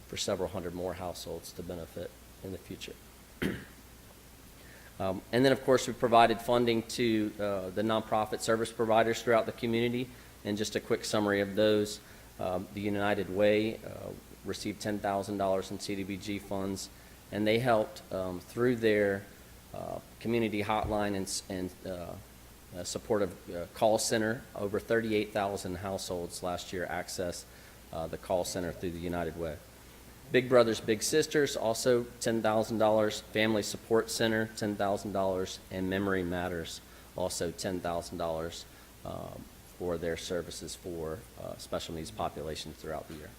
for several hundred more households to benefit in the future. And then, of course, we provided funding to the nonprofit service providers throughout the community. And just a quick summary of those, the United Way received $10,000 in CDBG funds, and they helped through their community hotline and supportive call center. Over 38,000 households last year accessed the call center through the United Way. Big Brothers Big Sisters, also $10,000. Family Support Center, $10,000. And Memory Matters, also $10,000 for their services for special needs populations throughout the year.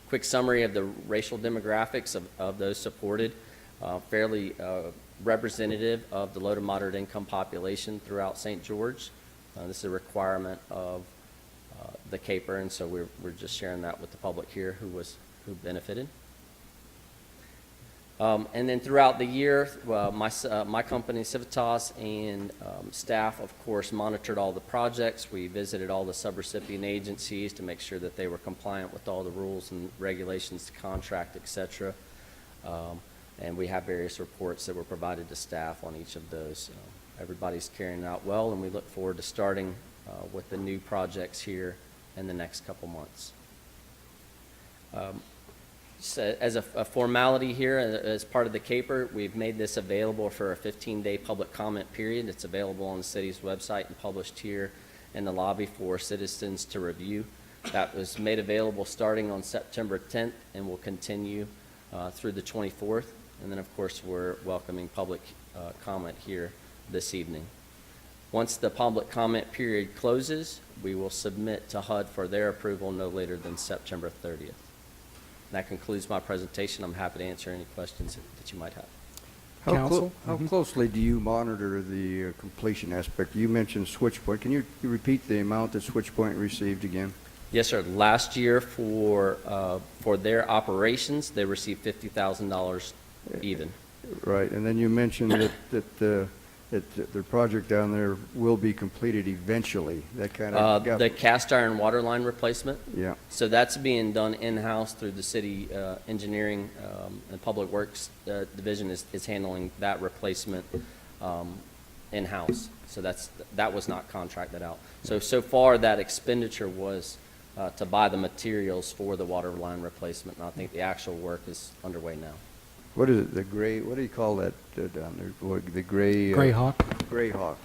Quick summary of the racial demographics of those supported. Fairly representative of the low to moderate income population throughout St. George. This is a requirement of the CAPER, and so we're just sharing that with the public here who benefited. And then throughout the year, my company, Civitas, and staff, of course, monitored all the projects. We visited all the subrecipient agencies to make sure that they were compliant with all the rules and regulations to contract, et cetera. And we have various reports that were provided to staff on each of those. Everybody's carrying it out well, and we look forward to starting with the new projects here in the next couple months. So as a formality here, as part of the CAPER, we've made this available for a 15-day public comment period. It's available on the city's website and published here in the lobby for citizens to review. That was made available starting on September 10th and will continue through the 24th. And then, of course, we're welcoming public comment here this evening. Once the public comment period closes, we will submit to HUD for their approval no later than September 30th. That concludes my presentation. I'm happy to answer any questions that you might have. Council? How closely do you monitor the completion aspect? You mentioned Switch Point. Can you repeat the amount that Switch Point received again? Yes, sir. Last year for their operations, they received $50,000 even. Right, and then you mentioned that the project down there will be completed eventually. That kind of the cast iron water line replacement. Yeah. So that's being done in-house through the city engineering and public works division is handling that replacement in-house. So that was not contracted out. So far that expenditure was to buy the materials for the water line replacement, and I think the actual work is underway now. What is it? The gray? What do you call that down there? The gray. Greyhawk. Greyhawk.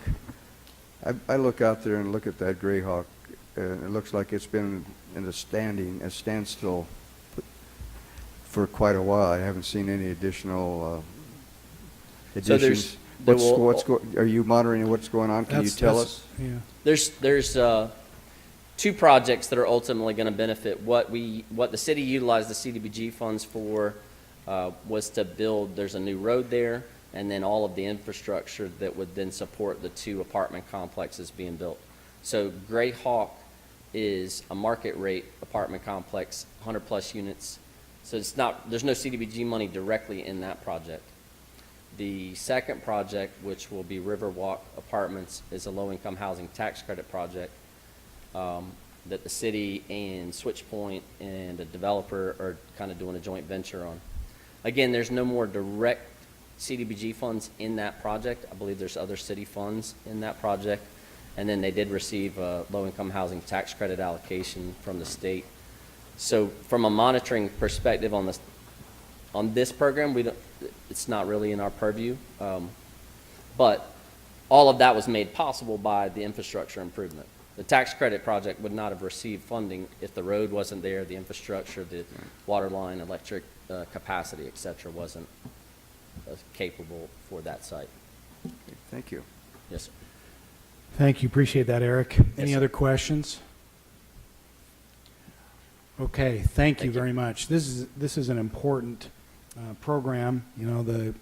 I look out there and look at that Greyhawk, and it looks like it's been in a standstill for quite a while. I haven't seen any additional additions. Are you monitoring what's going on? Can you tell us? Yeah. There's two projects that are ultimately going to benefit. What the city utilized the CDBG funds for was to build. There's a new road there, and then all of the infrastructure that would then support the two apartment complexes being built. So Greyhawk is a market rate apartment complex, 100 plus units. So there's no CDBG money directly in that project. The second project, which will be Riverwalk Apartments, is a low-income housing tax credit project. that the city and Switchpoint and a developer are kind of doing a joint venture on. Again, there's no more direct CDBG funds in that project. I believe there's other city funds in that project. And then they did receive a low-income housing tax credit allocation from the state. So from a monitoring perspective on this program, it's not really in our purview. But all of that was made possible by the infrastructure improvement. The tax credit project would not have received funding if the road wasn't there, the infrastructure, the water line, electric capacity, et cetera, wasn't capable for that site. Thank you. Yes, sir. Thank you. Appreciate that, Eric. Any other questions? Okay, thank you very much. This is an important program. You know, the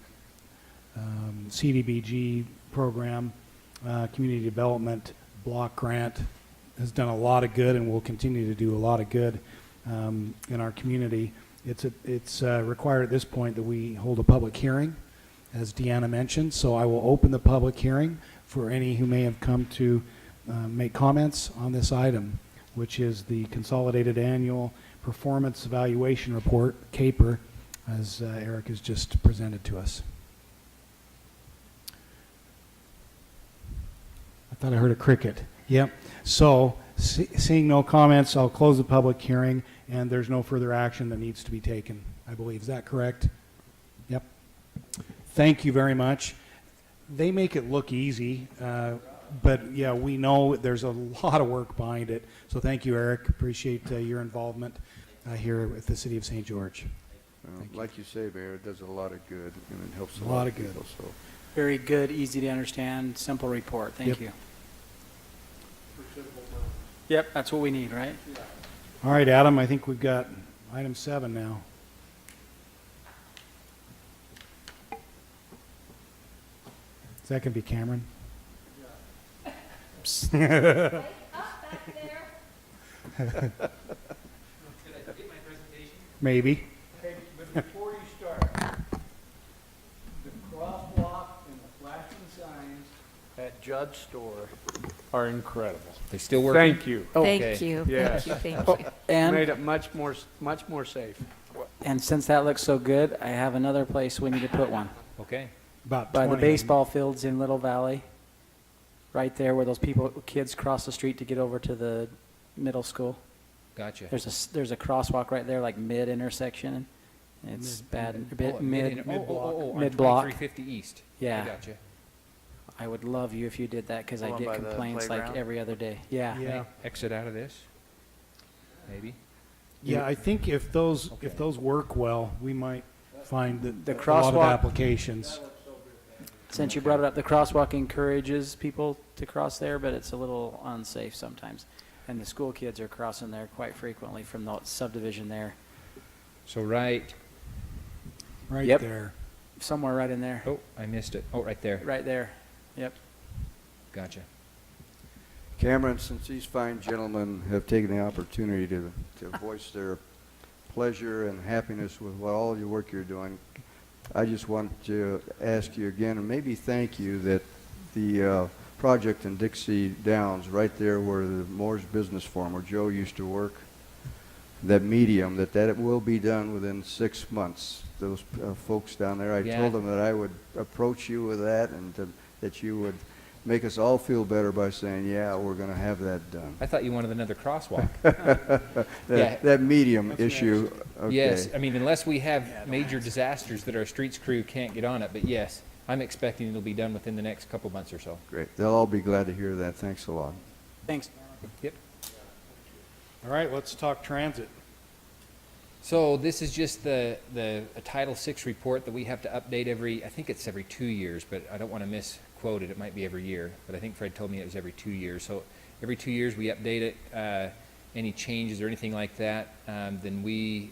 CDBG program, Community Development Block Grant, has done a lot of good and will continue to do a lot of good in our community. It's required at this point that we hold a public hearing, as Deanna mentioned. So I will open the public hearing for any who may have come to make comments on this item, which is the Consolidated Annual Performance Evaluation Report, CAPER, as Eric has just presented to us. I thought I heard a cricket. Yep. So seeing no comments, I'll close the public hearing, and there's no further action that needs to be taken, I believe. Is that correct? Yep. Thank you very much. They make it look easy, but yeah, we know there's a lot of work behind it. So thank you, Eric. Appreciate your involvement here with the City of St. George. Well, like you say, Mayor, it does a lot of good, and it helps A lot of good. people. So Very good, easy to understand, simple report. Thank Yep. you. Yep, that's what we need, right? All right, Adam, I think we've got item 7 now. Is that going to be Cameron? Maybe. Okay, but before you start, the crosswalk and the flashing signs at Judd's store are incredible. They still working? Thank you. Thank you, Yes. thank you, thank you. And, Made it much more safe. and since that looks so good, I have another place we need to put one. Okay. About By 20 the of them. baseball fields in Little Valley, right there where those kids cross the street to get over to the middle school. Gotcha. There's a crosswalk right there, like mid-intersection. It's mid-block. 350 East. Yeah. I gotcha. I would love you if you did that, because I The one get by the complaints like playground? every other day. Yeah. Yeah. Exit out of this? Maybe? Yeah, I think if those work well, we might find that The a lot of crosswalk- applications. Since you brought it up, the crosswalk encourages people to cross there, but it's a little unsafe sometimes. And the school kids are crossing there quite frequently from the subdivision there. So right, Right Yep. there. Somewhere right in there. oh, I missed it. Oh, right there. Right there. Yep. Gotcha. Cameron, since these fine gentlemen have taken the opportunity to voice their pleasure and happiness with all your work you're doing, I just want to ask you again, and maybe thank you, that the project in Dixie Downs, right there where the Moore's Business Forum, where Joe used to work, that medium, that it will be done within 6 months. Those folks down there, I Yeah. told them that I would approach you with that, and that you would make us all feel better by saying, yeah, we're going to have that done. I thought you wanted another crosswalk. that, that medium issue. Okay. Yes, I mean, unless we have major disasters that our streets crew can't get on it, but yes, I'm expecting it'll be done within the next couple months or so. Great. They'll all be glad to hear that. Thanks a lot. Thanks. Yep. All right, let's talk transit. So this is just a Title VI report that we have to update I think it's every 2 years, but I don't want to misquote it. It might be every year, but I think Fred told me it was every 2 years. So every 2 years we update it. Any changes or anything like that, then we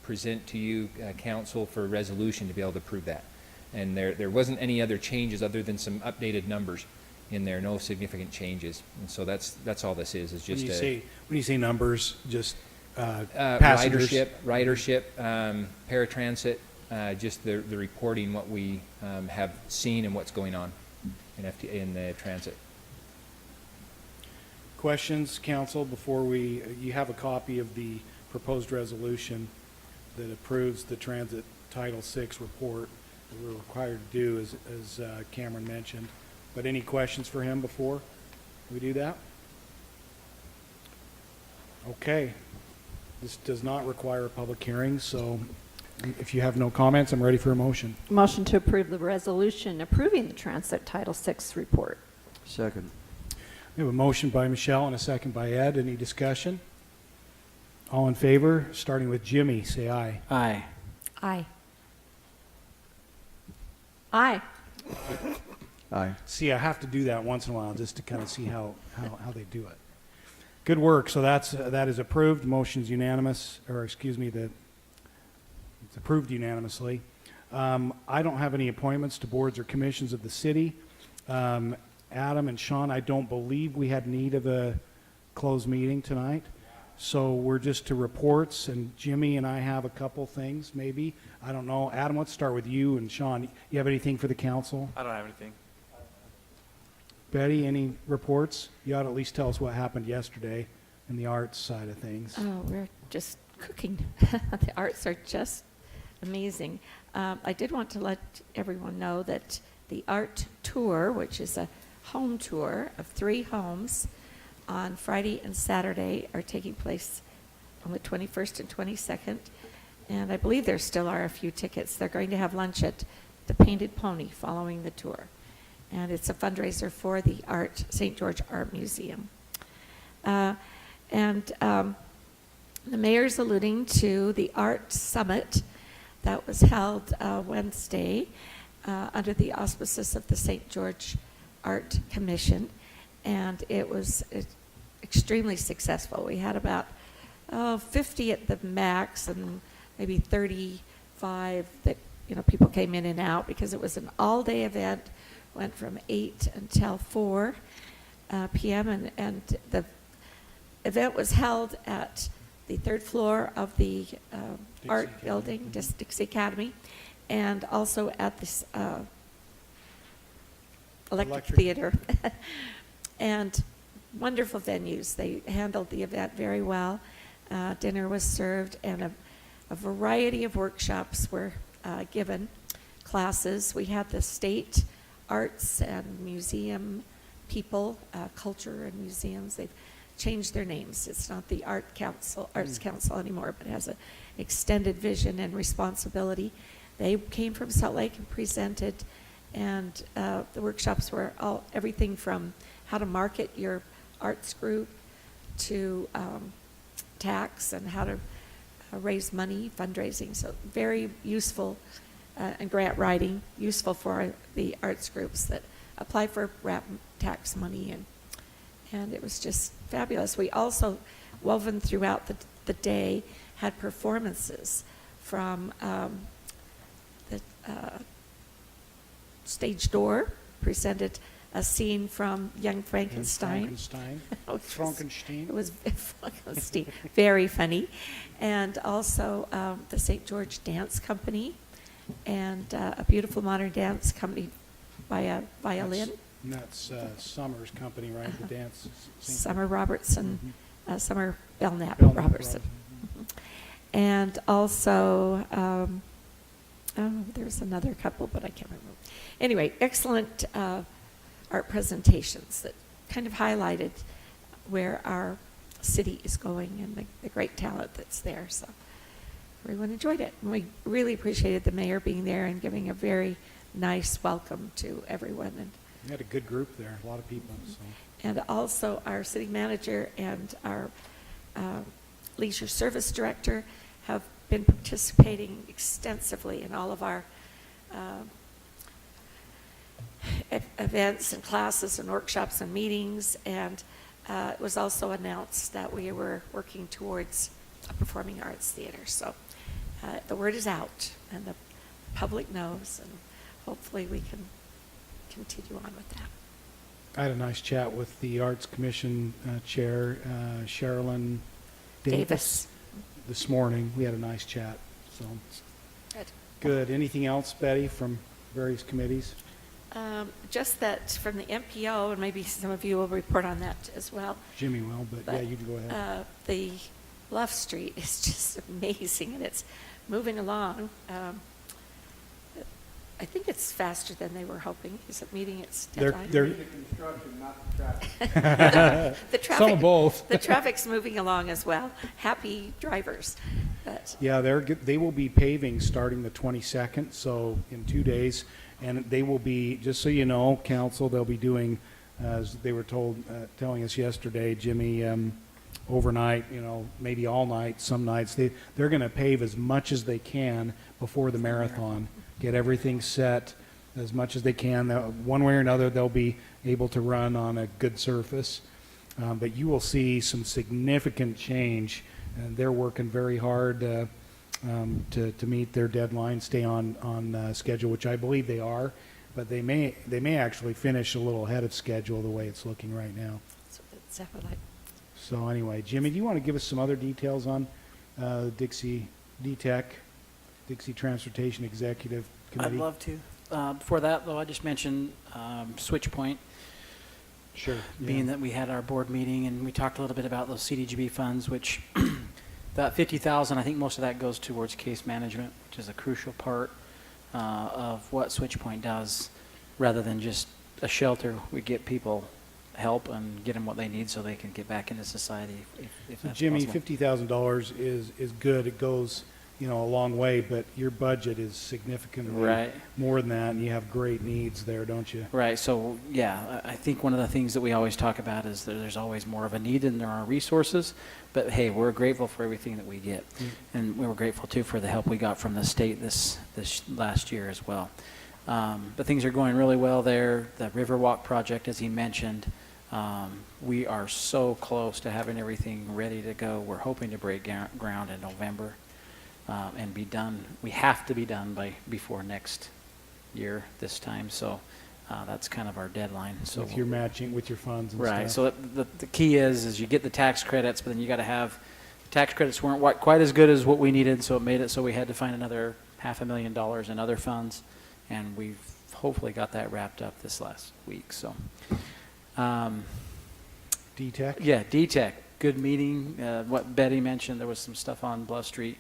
present to you, council, for a resolution to be able to approve that. And there wasn't any other changes other than some updated numbers in there, no significant changes. And so that's all this is just When you say numbers, just passengers. ridership, paratransit, just the reporting what we have seen and what's going on in the transit. Questions, council, before you have a copy of the proposed resolution that approves the Transit Title VI report that we're required to do, as Cameron mentioned. But any questions for him before we do that? Okay. This does not require a public hearing, so if you have no comments, I'm ready for a motion. Motion to approve the resolution approving the Transit Title VI report. Second. We have a motion by Michelle and a second by Ed. Any discussion? All in favor, starting with Jimmy, say aye. Aye. Aye. Aye. Aye. See, I have to do that once in a while just to kind of see how they do it. Good work. So that is approved. Motion's unanimous, or excuse me, it's approved unanimously. I don't have any appointments to boards or commissions of the city. Adam and Sean, I don't believe we had need of a closed meeting tonight. So we're just to reports, and Jimmy and I have a couple things, maybe. I don't know. Adam, let's start with you, and Sean, you have anything for the council? I don't have anything. Betty, any reports? You ought to at least tell us what happened yesterday in the arts side of things. Oh, we're just cooking. The arts are just amazing. I did want to let everyone know that the art tour, which is a home tour of 3 homes on Friday and Saturday, are taking place on the 21st and 22nd. And I believe there still are a few tickets. They're going to have lunch at the Painted Pony following the tour. And it's a fundraiser for the St. George Art Museum. The mayor's alluding to the Art Summit that was held Wednesday under the auspices of the St. George Art Commission, and it was extremely successful. We had about 50 at the max, and maybe 35 that people came in and out, because it was an all-day event. Went from 8 until 4 p.m. and the event was held at the 3rd floor of the art building, Dixie Academy, and also at this Electric Theater. And wonderful venues. They handled the event very well. Dinner was served, and a variety of workshops were given, classes. We had the state arts and museum people, culture and museums. They've changed their names. It's not the Arts Council anymore, but it has an extended vision and responsibility. They came from Salt Lake and presented, and the workshops were everything from how to market your arts group to tax and how to raise money, fundraising. So very useful, and grant writing, useful for the arts groups that apply for RAP tax money, and it was just fabulous. We also, woven throughout the day, had performances from the stage door, presented a scene from Young Frankenstein. Frankenstein. It was Frankenstein. Very funny. And also the St. George Dance Company, and a beautiful modern dance company by a violin. That's Summer's company, right? The dance. Summer Robertson, Summer Belknap Robertson. And also, there's another couple, but I can't remember. Anyway, excellent art presentations that kind of highlighted where our city is going and the great talent that's there. So everyone enjoyed it. And we really appreciated the mayor being there and giving a very nice welcome to everyone. And we had a good group there, a lot of people. So. And also our city manager and our leisure service director have been participating extensively in all of our events and classes and workshops and meetings. And it was also announced that we were working towards a performing arts theater. So the word is out and the public knows, and hopefully we can continue on with that. I had a nice chat with the Arts Commission Chair, Sherilyn Davis, this morning. We had a nice chat. So Good. Good. Anything else, Betty, from various committees? Just that from the MPO, and maybe some of you will report on that as well. Jimmy will, but yeah, you can go ahead. The Bluff Street is just amazing, and it's moving along. I think it's faster than they were hoping. Is it meeting its deadline? They're The traffic. Some of both. The traffic's moving along as well. Happy drivers. But Yeah, they will be paving starting the 22nd, so in 2 days. And they will be, just so you know, council, they'll be doing, as they were telling us yesterday, Jimmy, overnight, maybe all night, some nights. They're going to pave as much as they can before the marathon, get everything set as much as they can. One way or another, they'll be able to run on a good surface. But you will see some significant change, and they're working very hard to meet their deadline, stay on schedule, which I believe they are. But they may actually finish a little ahead of schedule the way it's looking right now. that's what it sounded like. So anyway, Jimmy, do you want to give us some other details on Dixie DTEC, Dixie Transportation Executive Committee? I'd love to. Before that, though, I just mentioned Switch Point. Sure. Being that we had our board meeting and we talked a little bit about those CDGB funds, which that $50,000, I think most of that goes towards case management, which is a crucial part of what Switch Point does. Rather than just a shelter, we get people help and get them what they need so they can get back into society. If So that's Jimmy, possible. $50,000 is good. It goes, a long way, but your budget is significantly Right. more than that, and you have great needs there, don't you? Right. So, yeah, I think one of the things that we always talk about is that there's always more of a need than there are resources. But, hey, we're grateful for everything that we get. And we were grateful, too, for the help we got from the state this last year as well. But things are going really well there. The Riverwalk project, as he mentioned, we are so close to having everything ready to go. We're hoping to break ground in November and be done. We have to be done before next year this time. So that's kind of our deadline. So With your matching, with your funds and right. stuff. So the key is you get the tax credits, but then you got to have tax credits weren't quite as good as what we needed, so it made it so we had to find another $500,000 in other funds, and we've hopefully got that wrapped up this last week. So. DTEC? Yeah, DTEC. Good meeting. What Betty mentioned, there was some stuff on Bluff Street.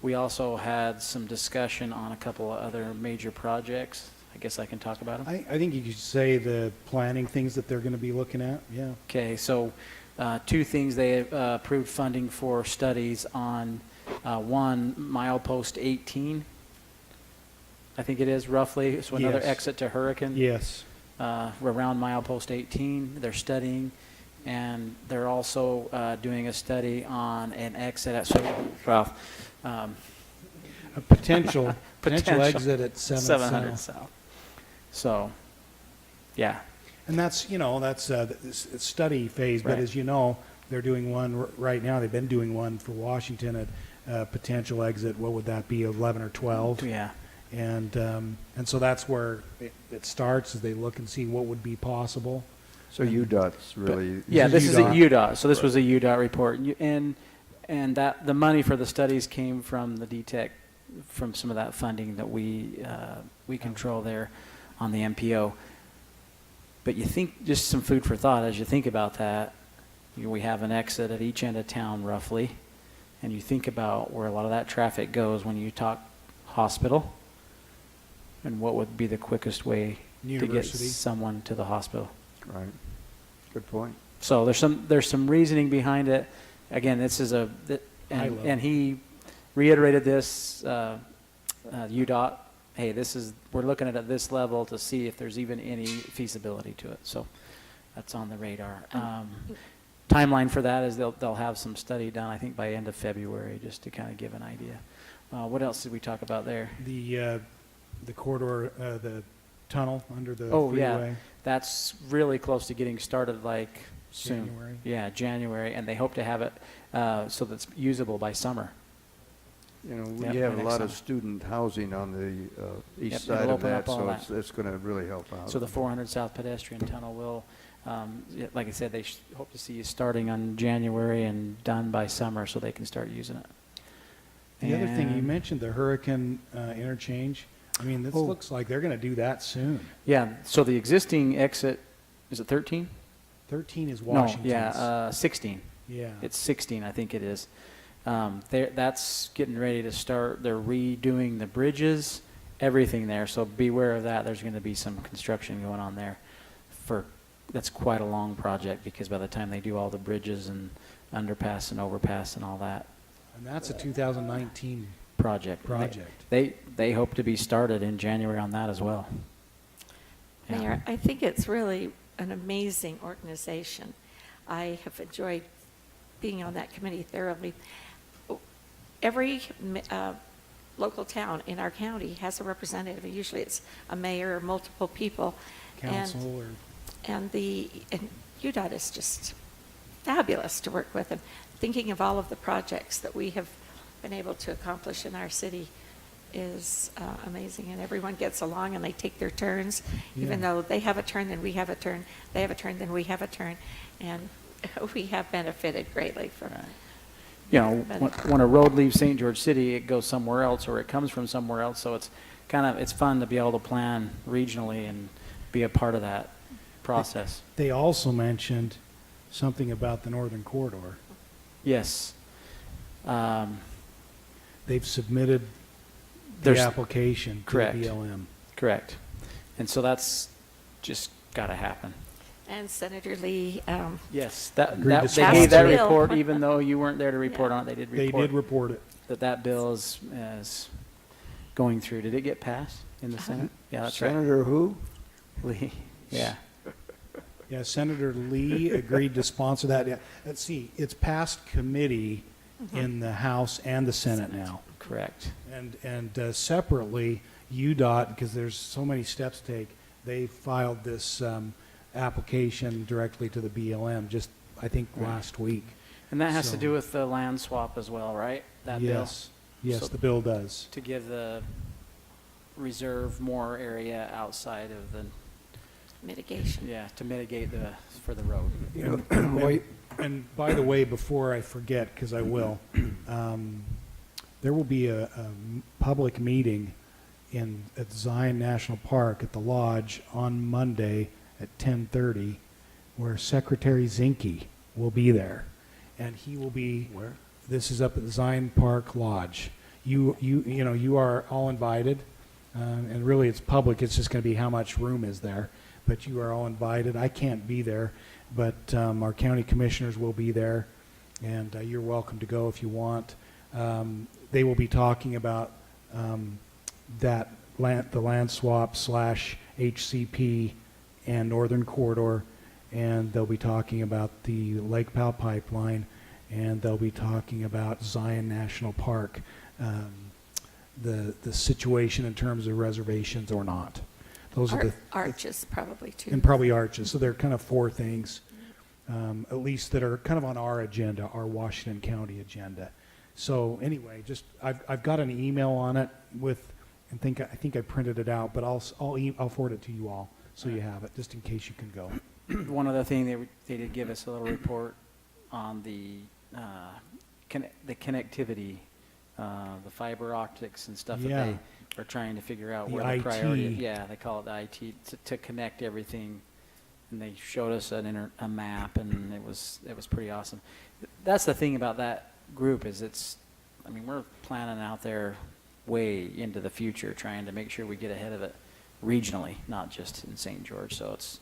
We also had some discussion on a couple of other major projects. I guess I can talk about them. I think you could say the planning things that they're going to be looking at, yeah. Okay, so two things. They approved funding for studies on one, milepost 18. I think it is roughly. So another Yes. exit to Hurricane. Yes. Around milepost 18. They're studying. And they're also doing a study on an exit at, a potential exit at 700 South. So, yeah. And that's, it's study phase, but Right. as you know, they're doing one right now. They've been doing one for Washington at potential exit. What would that be, 11 or 12? Yeah. And so that's where it starts, as they look and see what would be possible. So UDOT's really. Yeah, this is a UDOT. UDOT. So this was a UDOT report, and that the money for the studies came from the DTEC, from some of that funding that we control there on the MPO. But you think, just some food for thought as you think about that. We have an exit at each end of town roughly, and you think about where a lot of that traffic goes when you talk hospital, and what would be the quickest way to get University. someone to the hospital. Right. Good point. So there's some reasoning behind it. Again, this is and he reiterated this, UDOT. Hey, we're looking at it at this level to see if there's even any feasibility to it. So that's on the radar. Timeline for that is they'll have some study done, I think, by end of February, just to kind of give an idea. What else did we talk about there? The corridor, the tunnel under the Oh, freeway. yeah. That's really close to getting started, like, soon. January. Yeah, January, and they hope to have it so that's usable by summer. We Yep, have a next lot summer. of student housing on the Yep, east it'll side of open that, up all so that. it's going to really help out. So the 400 South pedestrian tunnel will, like I said, they hope to see you starting on January and done by summer so they can start using it. The other thing, you And- mentioned the Hurricane interchange. I mean, this Oh. looks like they're going to do that soon. Yeah, so the existing exit, is it 13? 13 is No, Washington's. yeah, 16. Yeah. It's 16, I think it is. That's getting ready to start. They're redoing the bridges, everything there. So beware of that. There's going to be some construction going on there. That's quite a long project because by the time they do all the bridges and underpass and overpass and all that And that's a 2019 project. They hope to be started in January on that as well. Yeah. Mayor, I think it's really an amazing organization. I have enjoyed being on that committee thoroughly. Every local town in our county has a representative. Usually it's a mayor or multiple people. council or And UDOT is just fabulous to work with. And thinking of all of the projects that we have been able to accomplish in our city is amazing. And everyone gets along and they take their turns. Even Yeah. though they have a turn, then we have a turn. They have a turn, then we have a turn. And we have benefited greatly from You know, when a road leaves St. George City, it goes somewhere else or it comes from somewhere else. So it's fun to be able to plan regionally and be a part of that process. They also mentioned something about the Northern Corridor. Yes. They've submitted the There's- application to Correct. the BLM. Correct. And so that's just got to happen. And Senator Lee. Yes, Agreed to they sponsor gave that it. report, even though you weren't there to report on it. They did They report. did report it. That bill is going through. Did it get passed in the Senate? Yeah, that's right. Senator who? Lee. Yeah. Yeah, Senator Lee agreed to sponsor that. Yeah, let's see, it's passed committee in the House and the Senate now. Correct. And separately, UDOT, because there's so many steps to take, they filed this application directly to the BLM just, I think, last week. And that has to So- do with the land swap as well, right? That bill? Yes, yes, So the bill does. to give the reserve more area outside of the, Mitigation. yeah, to mitigate for the road. And by the way, before I forget, because I will, there will be a public meeting at Zion National Park at the Lodge on Monday at 10:30, where Secretary Zinke will be there, and he will be. Where? This is up at the Zion Park Lodge. You are all invited, and really it's public. It's just going to be how much room is there, but you are all invited. I can't be there, but our county commissioners will be there, and you're welcome to go if you want. They will be talking about the land swap / HCP and Northern Corridor, and they'll be talking about the Lake Powell pipeline, and they'll be talking about Zion National Park, the situation in terms of reservations or not. Those are the Arches probably too. and probably arches. So there are kind of four things, at least that are kind of on our agenda, our Washington County agenda. So anyway, just I've got an email on it with, I think I printed it out, but I'll forward it to you all so you have it, just in case you can go. One other thing, they did give us a little report on the connectivity, the fiber optics and stuff Yeah. that they are trying to figure out The where the IT. priority. Yeah, they call it the IT to connect everything, and they showed us a map, and it was pretty awesome. That's the thing about that group is we're planning out there way into the future, trying to make sure we get ahead of it regionally, not just in St. George. So it's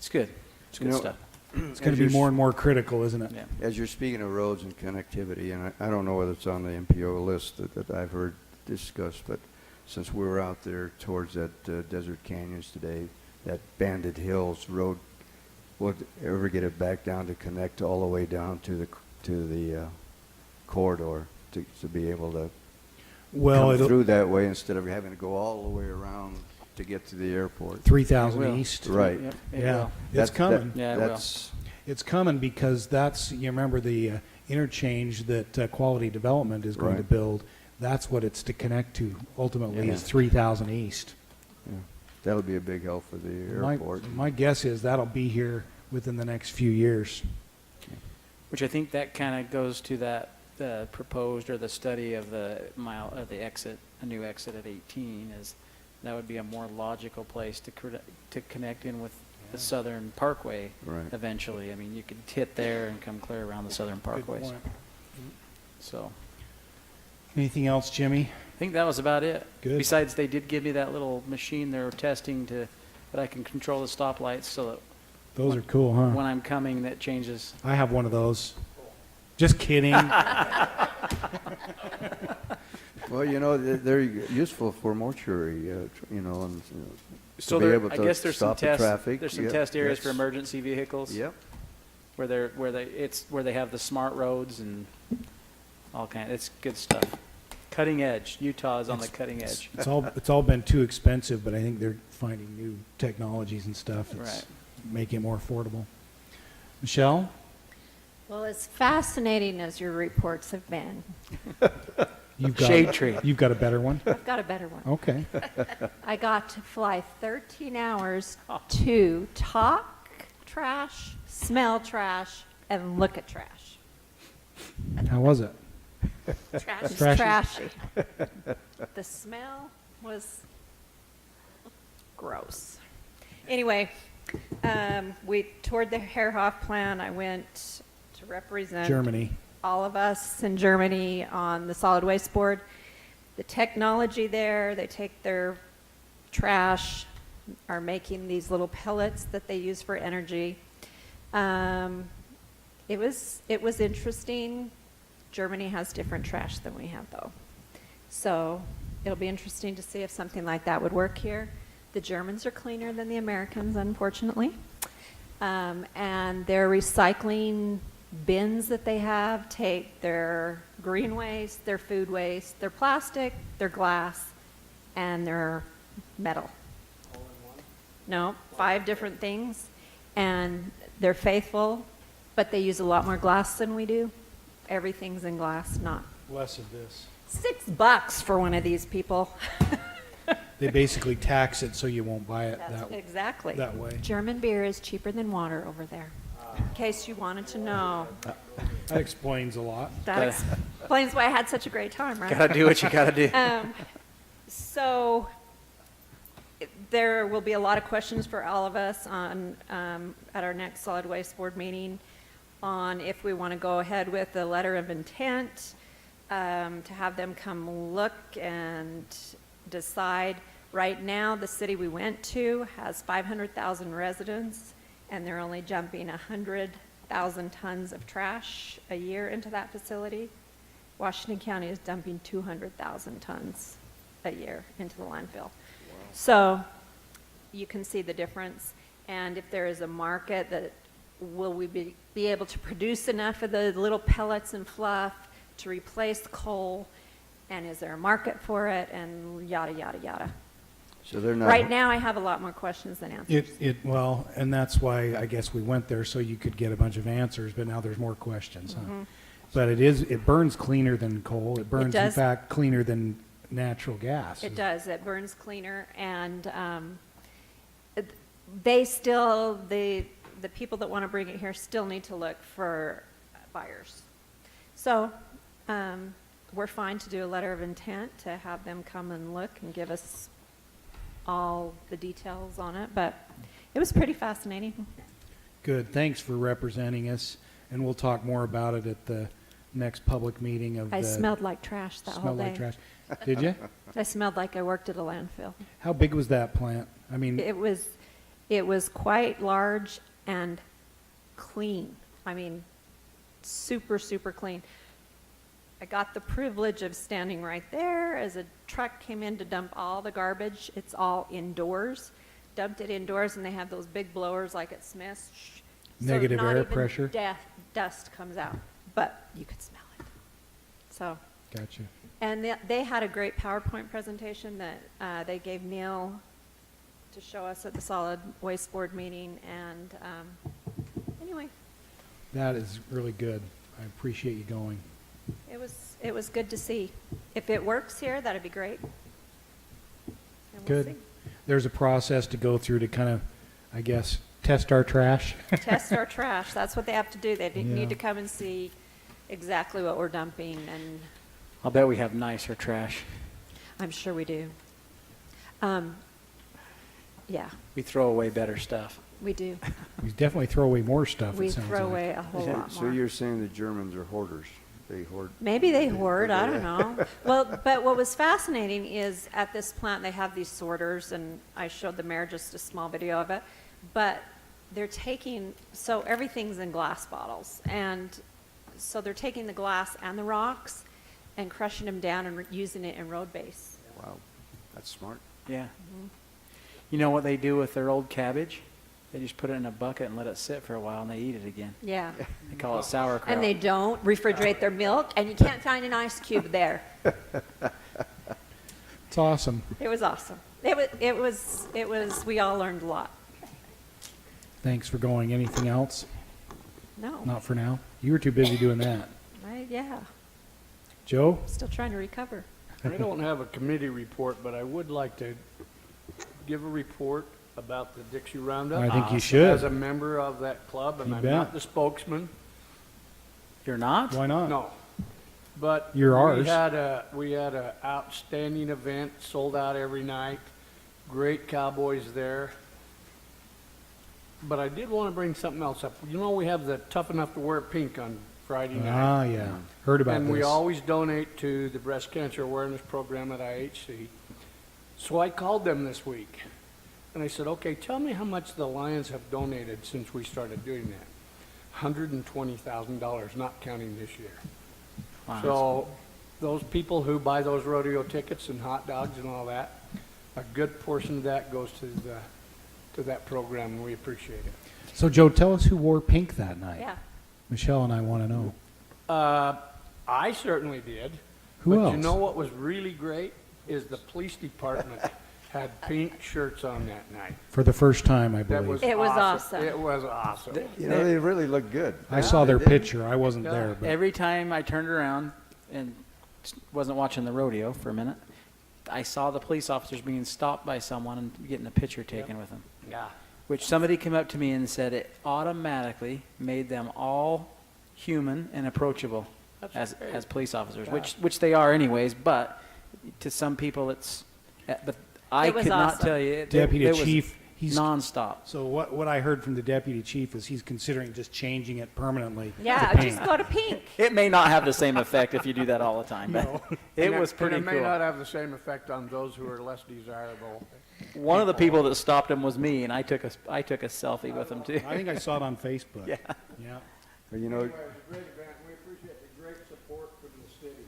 good. It's good stuff. It's going to be more and more critical, isn't it? Yeah. As you're speaking of roads and connectivity, and I don't know whether it's on the MPO list that I've heard discussed, but since we were out there towards that Desert Canyons today, that Banded Hills Road, would ever get it back down to connect all the way down to the corridor to be able to come through that way instead of having to go all the way around to get to the airport. 3000 East. Right. Yep, Yeah, it's coming. Yeah, it will. It's coming because you remember the interchange that Quality Development is going to build. That's what it's to connect to ultimately is 3000 East. Yeah. That'll be a big help for the airport. My guess is that'll be here within the next few years. Which I think that kind of goes to that proposed or the study of the exit, a new exit at 18 is that would be a more logical place to connect in with the Southern Parkway Right. eventually. I mean, you could hit there and come clear around the Southern Good Parkways. point. So Anything else, Jimmy? I think that was about it. Good. Besides, they did give me that little machine they're testing that I can control the stoplights so that Those are cool, huh? when I'm coming, that changes. I have one of those. Just kidding. Well, you know, they're useful for mortuary, you know, and So to be there, able I to guess there's some stop the test, traffic. there's some Yep, test areas for that's- emergency vehicles. Yep. Where they have the smart roads and all kind. It's good stuff. Cutting edge. Utah is on the cutting edge. It's all been too expensive, but I think they're finding new technologies and stuff that's Right. making it more affordable. Michelle? Well, as fascinating as your reports have been, You've got, Shade tree. You've got a better one? I've got a better one. Okay. I got to fly 13 hours to talk trash, smell trash, and look at trash. How was it? It's Trashy? trashy. The smell was gross. Anyway, we toured the Herhoff plant. I went to represent Germany. all of us in Germany on the solid waste board. The technology there, they take their trash, are making these little pellets that they use for energy. It was interesting. Germany has different trash than we have, though. So it'll be interesting to see if something like that would work here. The Germans are cleaner than the Americans, unfortunately. And their recycling bins that they have take their green waste, their food waste, their plastic, their glass, and their metal. No, 5 different things. And they're faithful, but they use a lot more glass than we do. Everything's in glass, not Less of this. $6 for one of these people. They basically tax it so you won't buy it Exactly. that way. German beer is cheaper than water over there, in case you wanted to know. That explains a lot. That explains why I had such a great time, right? Gotta do what you gotta do. So there will be a lot of questions for all of us on at our next solid waste board meeting on if we want to go ahead with the letter of intent, to have them come look and decide. Right now, the city we went to has 500,000 residents, and they're only jumping 100,000 tons of trash a year into that facility. Washington County is dumping 200,000 tons a year into the landfill. So you can see the difference. And if there is a market, that will we be able to produce enough of the little pellets and fluff to replace the coal? And is there a market for it? And yada, yada, yada. So they're not. Right now, I have a lot more questions than answers. Well, and that's why I guess we went there, so you could get a bunch of answers, but now there's more questions, huh? Mhm. But it burns cleaner than coal. It burns, in does. fact, cleaner than natural gas. It does. It burns cleaner, and they still, the people that want to bring it here still need to look for buyers. So we're fine to do a letter of intent to have them come and look and give us all the details on it, but it was pretty fascinating. Good. Thanks for representing us, and we'll talk more about it at the next public meeting of the... I smelled like trash that whole Smelled day. like trash. Did you? I smelled like I worked at a landfill. How big was that plant? I mean... It was quite large and clean. I mean, super, super clean. I got the privilege of standing right there as a truck came in to dump all the garbage. It's all indoors. Dumped it indoors, and they have those big blowers like at Smith's. Negative so not air even pressure? Dust comes out, but you could smell it. So. Gotcha. And they had a great PowerPoint presentation that they gave Neil to show us at the solid waste board meeting. And anyway, That is really good. I appreciate you going. it was good to see. If it works here, that'd be great. And we'll Good. see. There's a process to go through to kind of, I guess, test our trash. Test our trash. That's what they have to do. They Yeah. need to come and see exactly what we're dumping, and I'll bet we have nicer trash. I'm sure we do. Yeah, We throw away better stuff. we do. We definitely throw away more stuff, We it sounds throw like. away a whole lot So more. you're saying the Germans are hoarders? They hoard? Maybe they hoard, I don't know. Well, but what was fascinating is at this plant, they have these sorters, and I showed the mayor just a small video of it. But they're taking, so everything's in glass bottles. And so they're taking the glass and the rocks and crushing them down and using it in road base. Wow, that's smart. Yeah. You know what they do with their old cabbage? They just put it in a bucket and let it sit for a while, and they eat it again. Yeah. They call it sauerkraut. And they don't refrigerate their milk, and you can't find an ice cube there. It's awesome. It was awesome. It was, we all learned a lot. Thanks for going. Anything else? No. Not for now? You were too busy doing that. Yeah, Joe? still trying to recover. I don't have a committee report, but I would like to give a report about the Dixie Roundup. I think you should. As a member of that club, and You I'm bet. not the spokesman. You're not? Why not? No. But You're ours. we had a outstanding event, sold out every night. Great Cowboys there. But I did want to bring something else up. You know, we have the Tough Enough to Wear Pink on Friday night. Ah, yeah. Heard about And this. we always donate to the breast cancer awareness program at IHC. So I called them this week, and I said, okay, tell me how much the Lions have donated since we started doing that. $120,000, not counting this year. Wow. So those people who buy those rodeo tickets and hot dogs and all that, a good portion of that goes to that program, and we appreciate it. So, Joe, tell us who wore pink that night. Yeah. Michelle and I want to know. I certainly did. Who But else? you know what was really great is the police department had pink shirts on that night. For the first time, I That believe. was It was awesome. awesome. It was awesome. You know, they really look good. I saw their They did. picture. I wasn't Yeah. there. But Every time I turned around and wasn't watching the rodeo for a minute, I saw the police officers being stopped by someone and getting a picture taken with them. Yeah. Which somebody came up to me and said it automatically made them all human and approachable That's great. as police officers, Yeah. which they are anyways. But to some people, it's. But I It was could not awesome. tell you. Deputy it was Chief, he's nonstop. So what I heard from the deputy chief is he's considering just changing it permanently. Yeah, to just pink. go to pink. It may not have the same effect if you do that all the time, but it was pretty and it cool. may not have the same effect on those who are less desirable. One of the people that stopped him was me, and I took a selfie with him too. I think I saw it on Facebook. Yeah. Yeah. Well, you know, Anyway, it was a great event. We appreciate the great support from the city.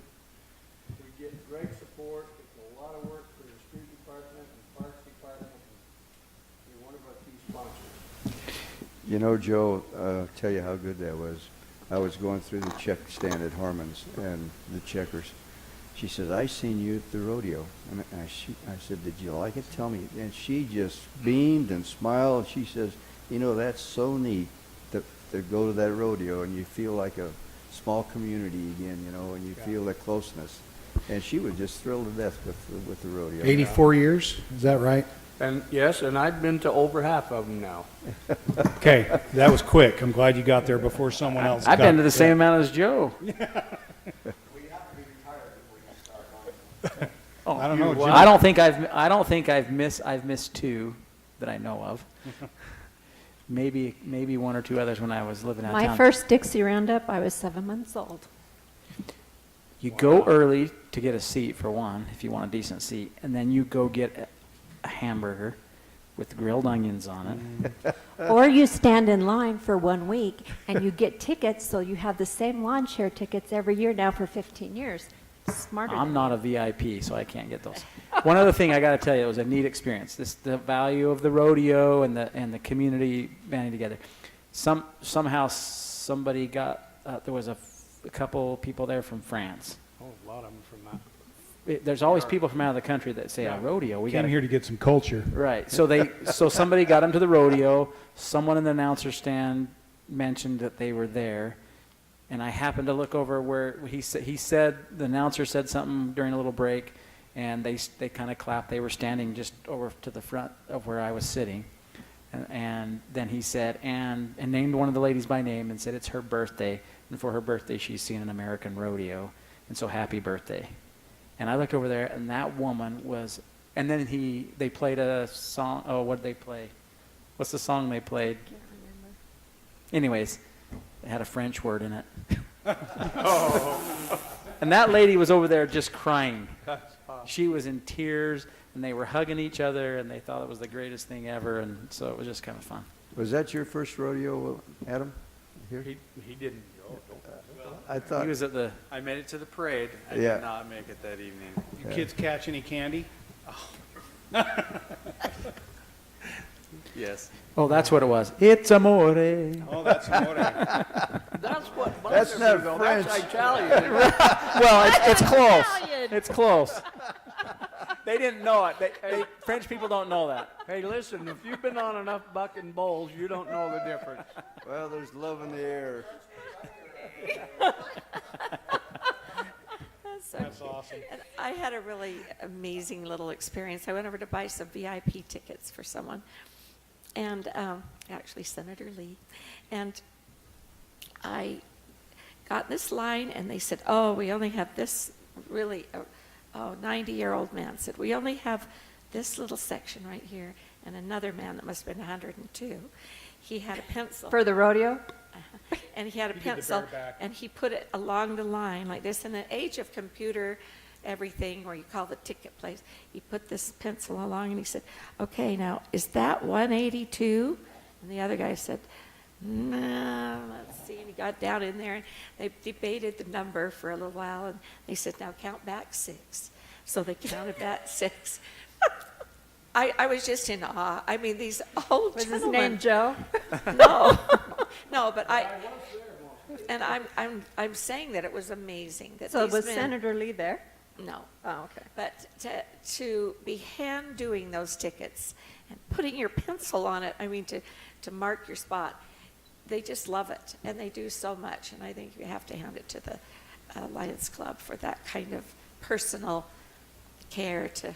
We get great support. It's a lot of work for the street department and parks department. And you're one of our key sponsors. you know, Joe, tell you how good that was. I was going through the check stand at Harmon's and the checkers. She says, I seen you at the rodeo. And I said, did you like it? Tell me. And she just beamed and smiled. She says, you know, that's so neat to go to that rodeo and you feel like a small community again, you know, and you feel the closeness. And she was just thrilled to death with the rodeo. 84 years, is that right? And yes, and I've been to over half of them now. Okay, that was quick. I'm glad you got there before someone else. I've got been to the there. same amount as Joe. Oh, I don't know. Jim. I don't think I've missed two that I know of. Maybe one or two others when I was living out of My town. first Dixie Roundup, I was 7 months old. You go early to get a seat for one, if you want a decent seat, and then you go get a hamburger with grilled onions on it. Or you stand in line for 1 week and you get tickets, so you have the same lawn chair tickets every year now for 15 years. Smarter I'm than not a VIP, so I can't get those. One other thing I got to tell you, it was a neat experience. The value of the rodeo and the community banding together. Somehow somebody got there was a couple people there from France. Oh, a lot of them from that. There's always people from out of the country that say, "A rodeo." We Came got here to get some culture. Right. So somebody got them to the rodeo. Someone in the announcer stand mentioned that they were there. And I happened to look over where he said, the announcer said something during a little break, and they kind of clapped. They were standing just over to the front of where I was sitting. And then he said, and named one of the ladies by name and said it's her birthday. And for her birthday, she's seen an American rodeo. And so happy birthday. And I looked over there, and that woman was And then they played a song. Oh, what did they play? What's the song they played? Anyways, it had a French word in it. And that lady was over there just crying. She was in tears, and they were hugging each other, and they thought it was the greatest thing ever, and so it was just kind of fun. Was that your first rodeo, Adam? Here? He didn't go. I thought He was at the. I made it to the parade. I Yeah. did not make it that evening. You kids catch any candy? Yes. Oh, that's what it was. It's amore. Oh, that's amore. That's what That's not though. French. That's Italian. Well, it's close. It's close. They didn't know it. French people don't know that. Hey, listen, if you've been on enough bucking bowls, you don't know the difference. Well, there's love in the air. That's awesome. And I had a really amazing little experience. I went over to buy some VIP tickets for someone, and actually Senator Lee, and I got in this line, and they said, "Oh, we only have this really." 90-year-old man said, "We only have this little section right here," and another man that must have been 102. He had a pencil. For the rodeo? And he had a You did the pencil, bareback. and he put it along the line like this. In the age of computer, everything, where you call the ticket place, he put this pencil along, and he said, "Okay, now, is that 182? And the other guy said, "No, let's see." And he got down in there, and they debated the number for a little while, and they said, "Now count back 6." So they counted back 6. I was just in awe. I mean, these old Was his gentlemen. name Joe? No, no, but I'm saying that it was amazing that So these was men, Senator Lee there? No, Oh, okay. but to be hand doing those tickets and putting your pencil on it, I mean, to mark your spot, they just love it, and they do so much, and I think you have to hand it to the Lions Club for that kind of personal care to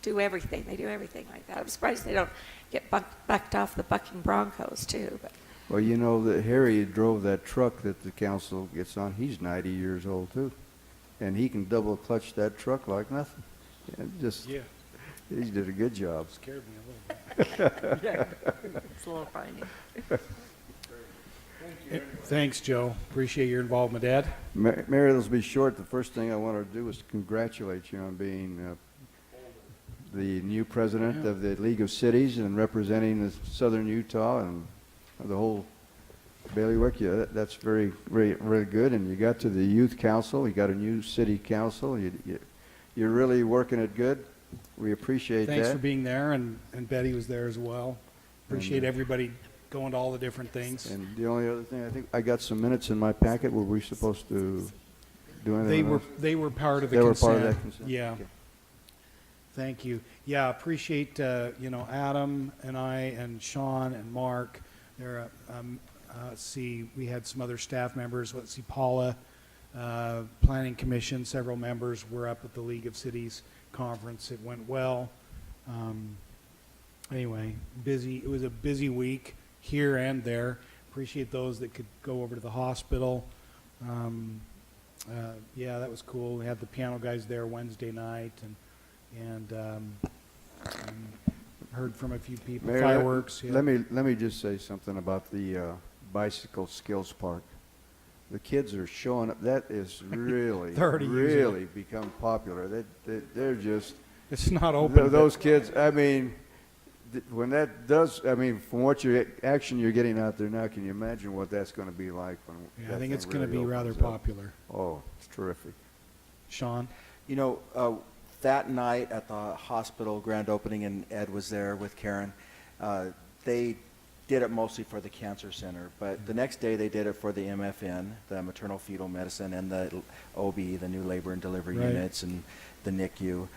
do everything. They do everything like that. I'm surprised they don't get bucked off the bucking Broncos too. But Well, you know that Harry drove that truck that the council gets on. He's 90 years old too, and he can double clutch that truck like nothing. And just Yeah. he did a good job. Scared me a little bit. it's a little frightening. Thanks, Joe. Appreciate your involvement, Ed. Mary, let's be short. The first thing I want to do is congratulate you on being the new president of the League of Cities and representing the Southern Utah and the whole bailiwick. Yeah, that's very, very, very good. And you got to the youth council. You got a new city council. You're really working it good. We appreciate that. Thanks for being there, and Betty was there as well. Appreciate And, everybody going to all the different things. And the only other thing, I think I got some minutes in my packet. Were we supposed to do anything? They were part of the They were consent. part of that consent? Yeah. Okay. Thank you. Yeah, appreciate, Adam and I and Sean and Mark. There, let's see, we had some other staff members. Let's see, Paula, Planning Commission, several members were up at the League of Cities conference. It went well. Anyway, busy. It was a busy week here and there. Appreciate those that could go over to the hospital. Yeah, that was cool. We had the piano guys there Wednesday night, and heard from a few people. Mayor, Fireworks. Yeah. Let me just say something about the bicycle skills park. The kids are showing up. That is really, They're already using really become popular. They're just. It's not open. Those kids. I mean, when that does. I mean, from what action you're getting out there now, can you imagine what that's going to be like when? Yeah, I think it's going to be rather popular. Oh, it's terrific. Sean? You know, that night at the hospital grand opening, and Ed was there with Karen, they did it mostly for the cancer center, but the next day they did it for the MFN, the maternal fetal medicine, and the OB, the new labor and delivery Right. units, and the NICU.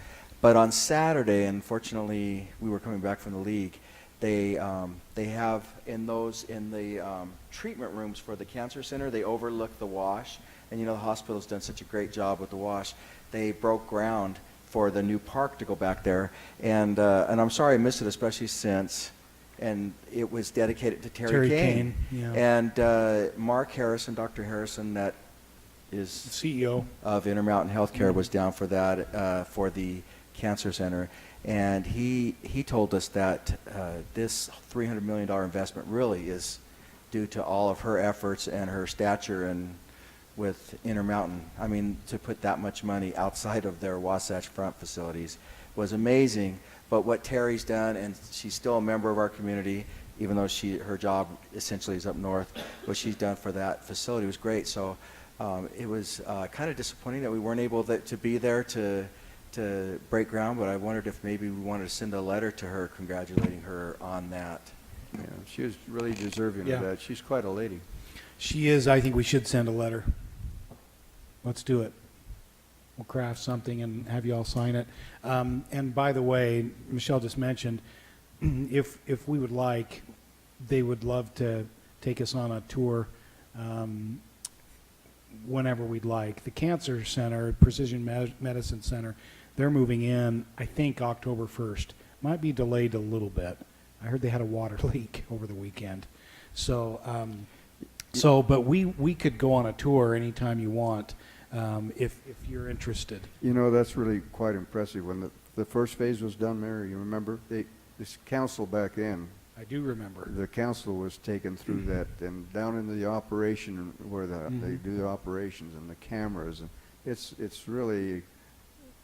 But on Saturday, unfortunately, we were coming back from the league, they have in the treatment rooms for the cancer center, they overlook the wash, and you know the hospital's done such a great job with the wash. They broke ground for the new park to go back there, and I'm sorry I missed it, especially since, and it was dedicated to Terry Kane. Yeah. And Mark Harrison, Dr. Harrison, that is CEO of Intermountain Healthcare, was down for that for the Cancer Center. And he told us that this $300 million investment really is due to all of her efforts and her stature and with Intermountain. I mean, to put that much money outside of their Wasatch Front facilities was amazing. But what Terry's done, and she's still a member of our community, even though her job essentially is up north, what she's done for that facility was great. So it was kind of disappointing that we weren't able to be there to break ground, but I wondered if maybe we wanted to send a letter to her congratulating her on that. Yeah, she was really deserving Yeah. of that. She's quite a lady. She is. I think we should send a letter. Let's do it. We'll craft something and have you all sign it. And by the way, Michelle just mentioned, if we would like, they would love to take us on a tour whenever we'd like. The Cancer Center, Precision Medicine Center, they're moving in, I think, October 1st. Might be delayed a little bit. I heard they had a water leak over the weekend. So, but we could go on a tour anytime you want, if you're interested. You know, that's really quite impressive. When the first phase was done, Mary, you remember? This council back then, I do remember. the council was taken through that, and down into the operation where they do the operations and the cameras. And it's really,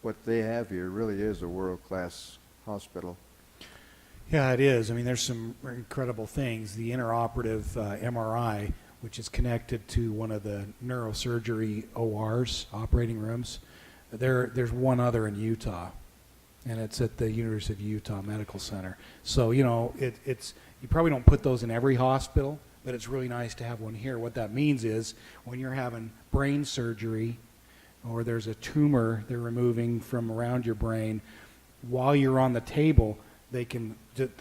what they have here really is a world-class hospital. Yeah, it is. I mean, there's some incredible things. The interoperative MRI, which is connected to one of the neurosurgery ORs, operating rooms. There's one other in Utah, and it's at the University of Utah Medical Center. So, you know, it's you probably don't put those in every hospital, but it's really nice to have one here. What that means is when you're having brain surgery or there's a tumor they're removing from around your brain, while you're on the table, the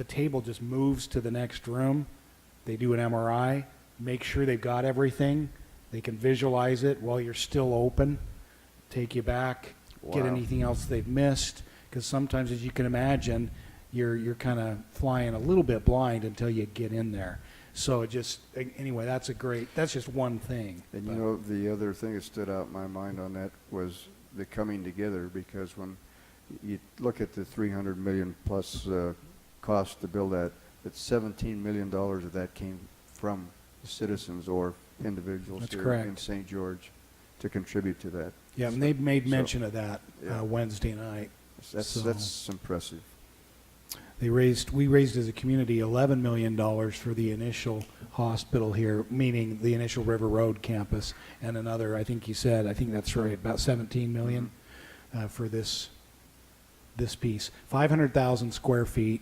table just moves to the next room. They do an MRI, make sure they've got everything. They can visualize it while you're still open, take you back, get Wow. anything else they've missed. Because sometimes, as you can imagine, you're kind of flying a little bit blind until you get in there. So anyway, that's just one thing. And you know, the other thing that stood out in my mind on that was the coming together, because when you look at the $300 million plus cost to build that, $17 million of that came from the citizens or individuals That's here correct. in St. George to contribute to that. Yeah, and they made So, mention of that yeah. Wednesday night. That's impressive. We raised as a community $11 million for the initial hospital here, meaning the initial River Road campus, and another, I think that's right, about $17 million for this piece. 500,000 square feet,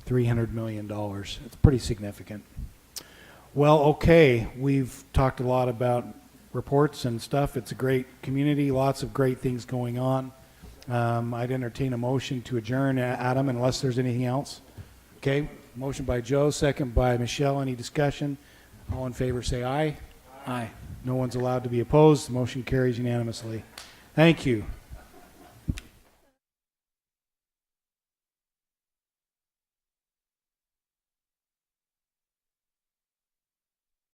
$300 million. It's pretty significant. Well, okay, we've talked a lot about reports and stuff. It's a great community, lots of great things going on. I'd entertain a motion to adjourn, Adam, unless there's anything else. Okay, motion by Joe, second by Michelle. Any discussion? All in favor say aye. Aye. No one's allowed to be opposed. The motion carries unanimously. Thank you.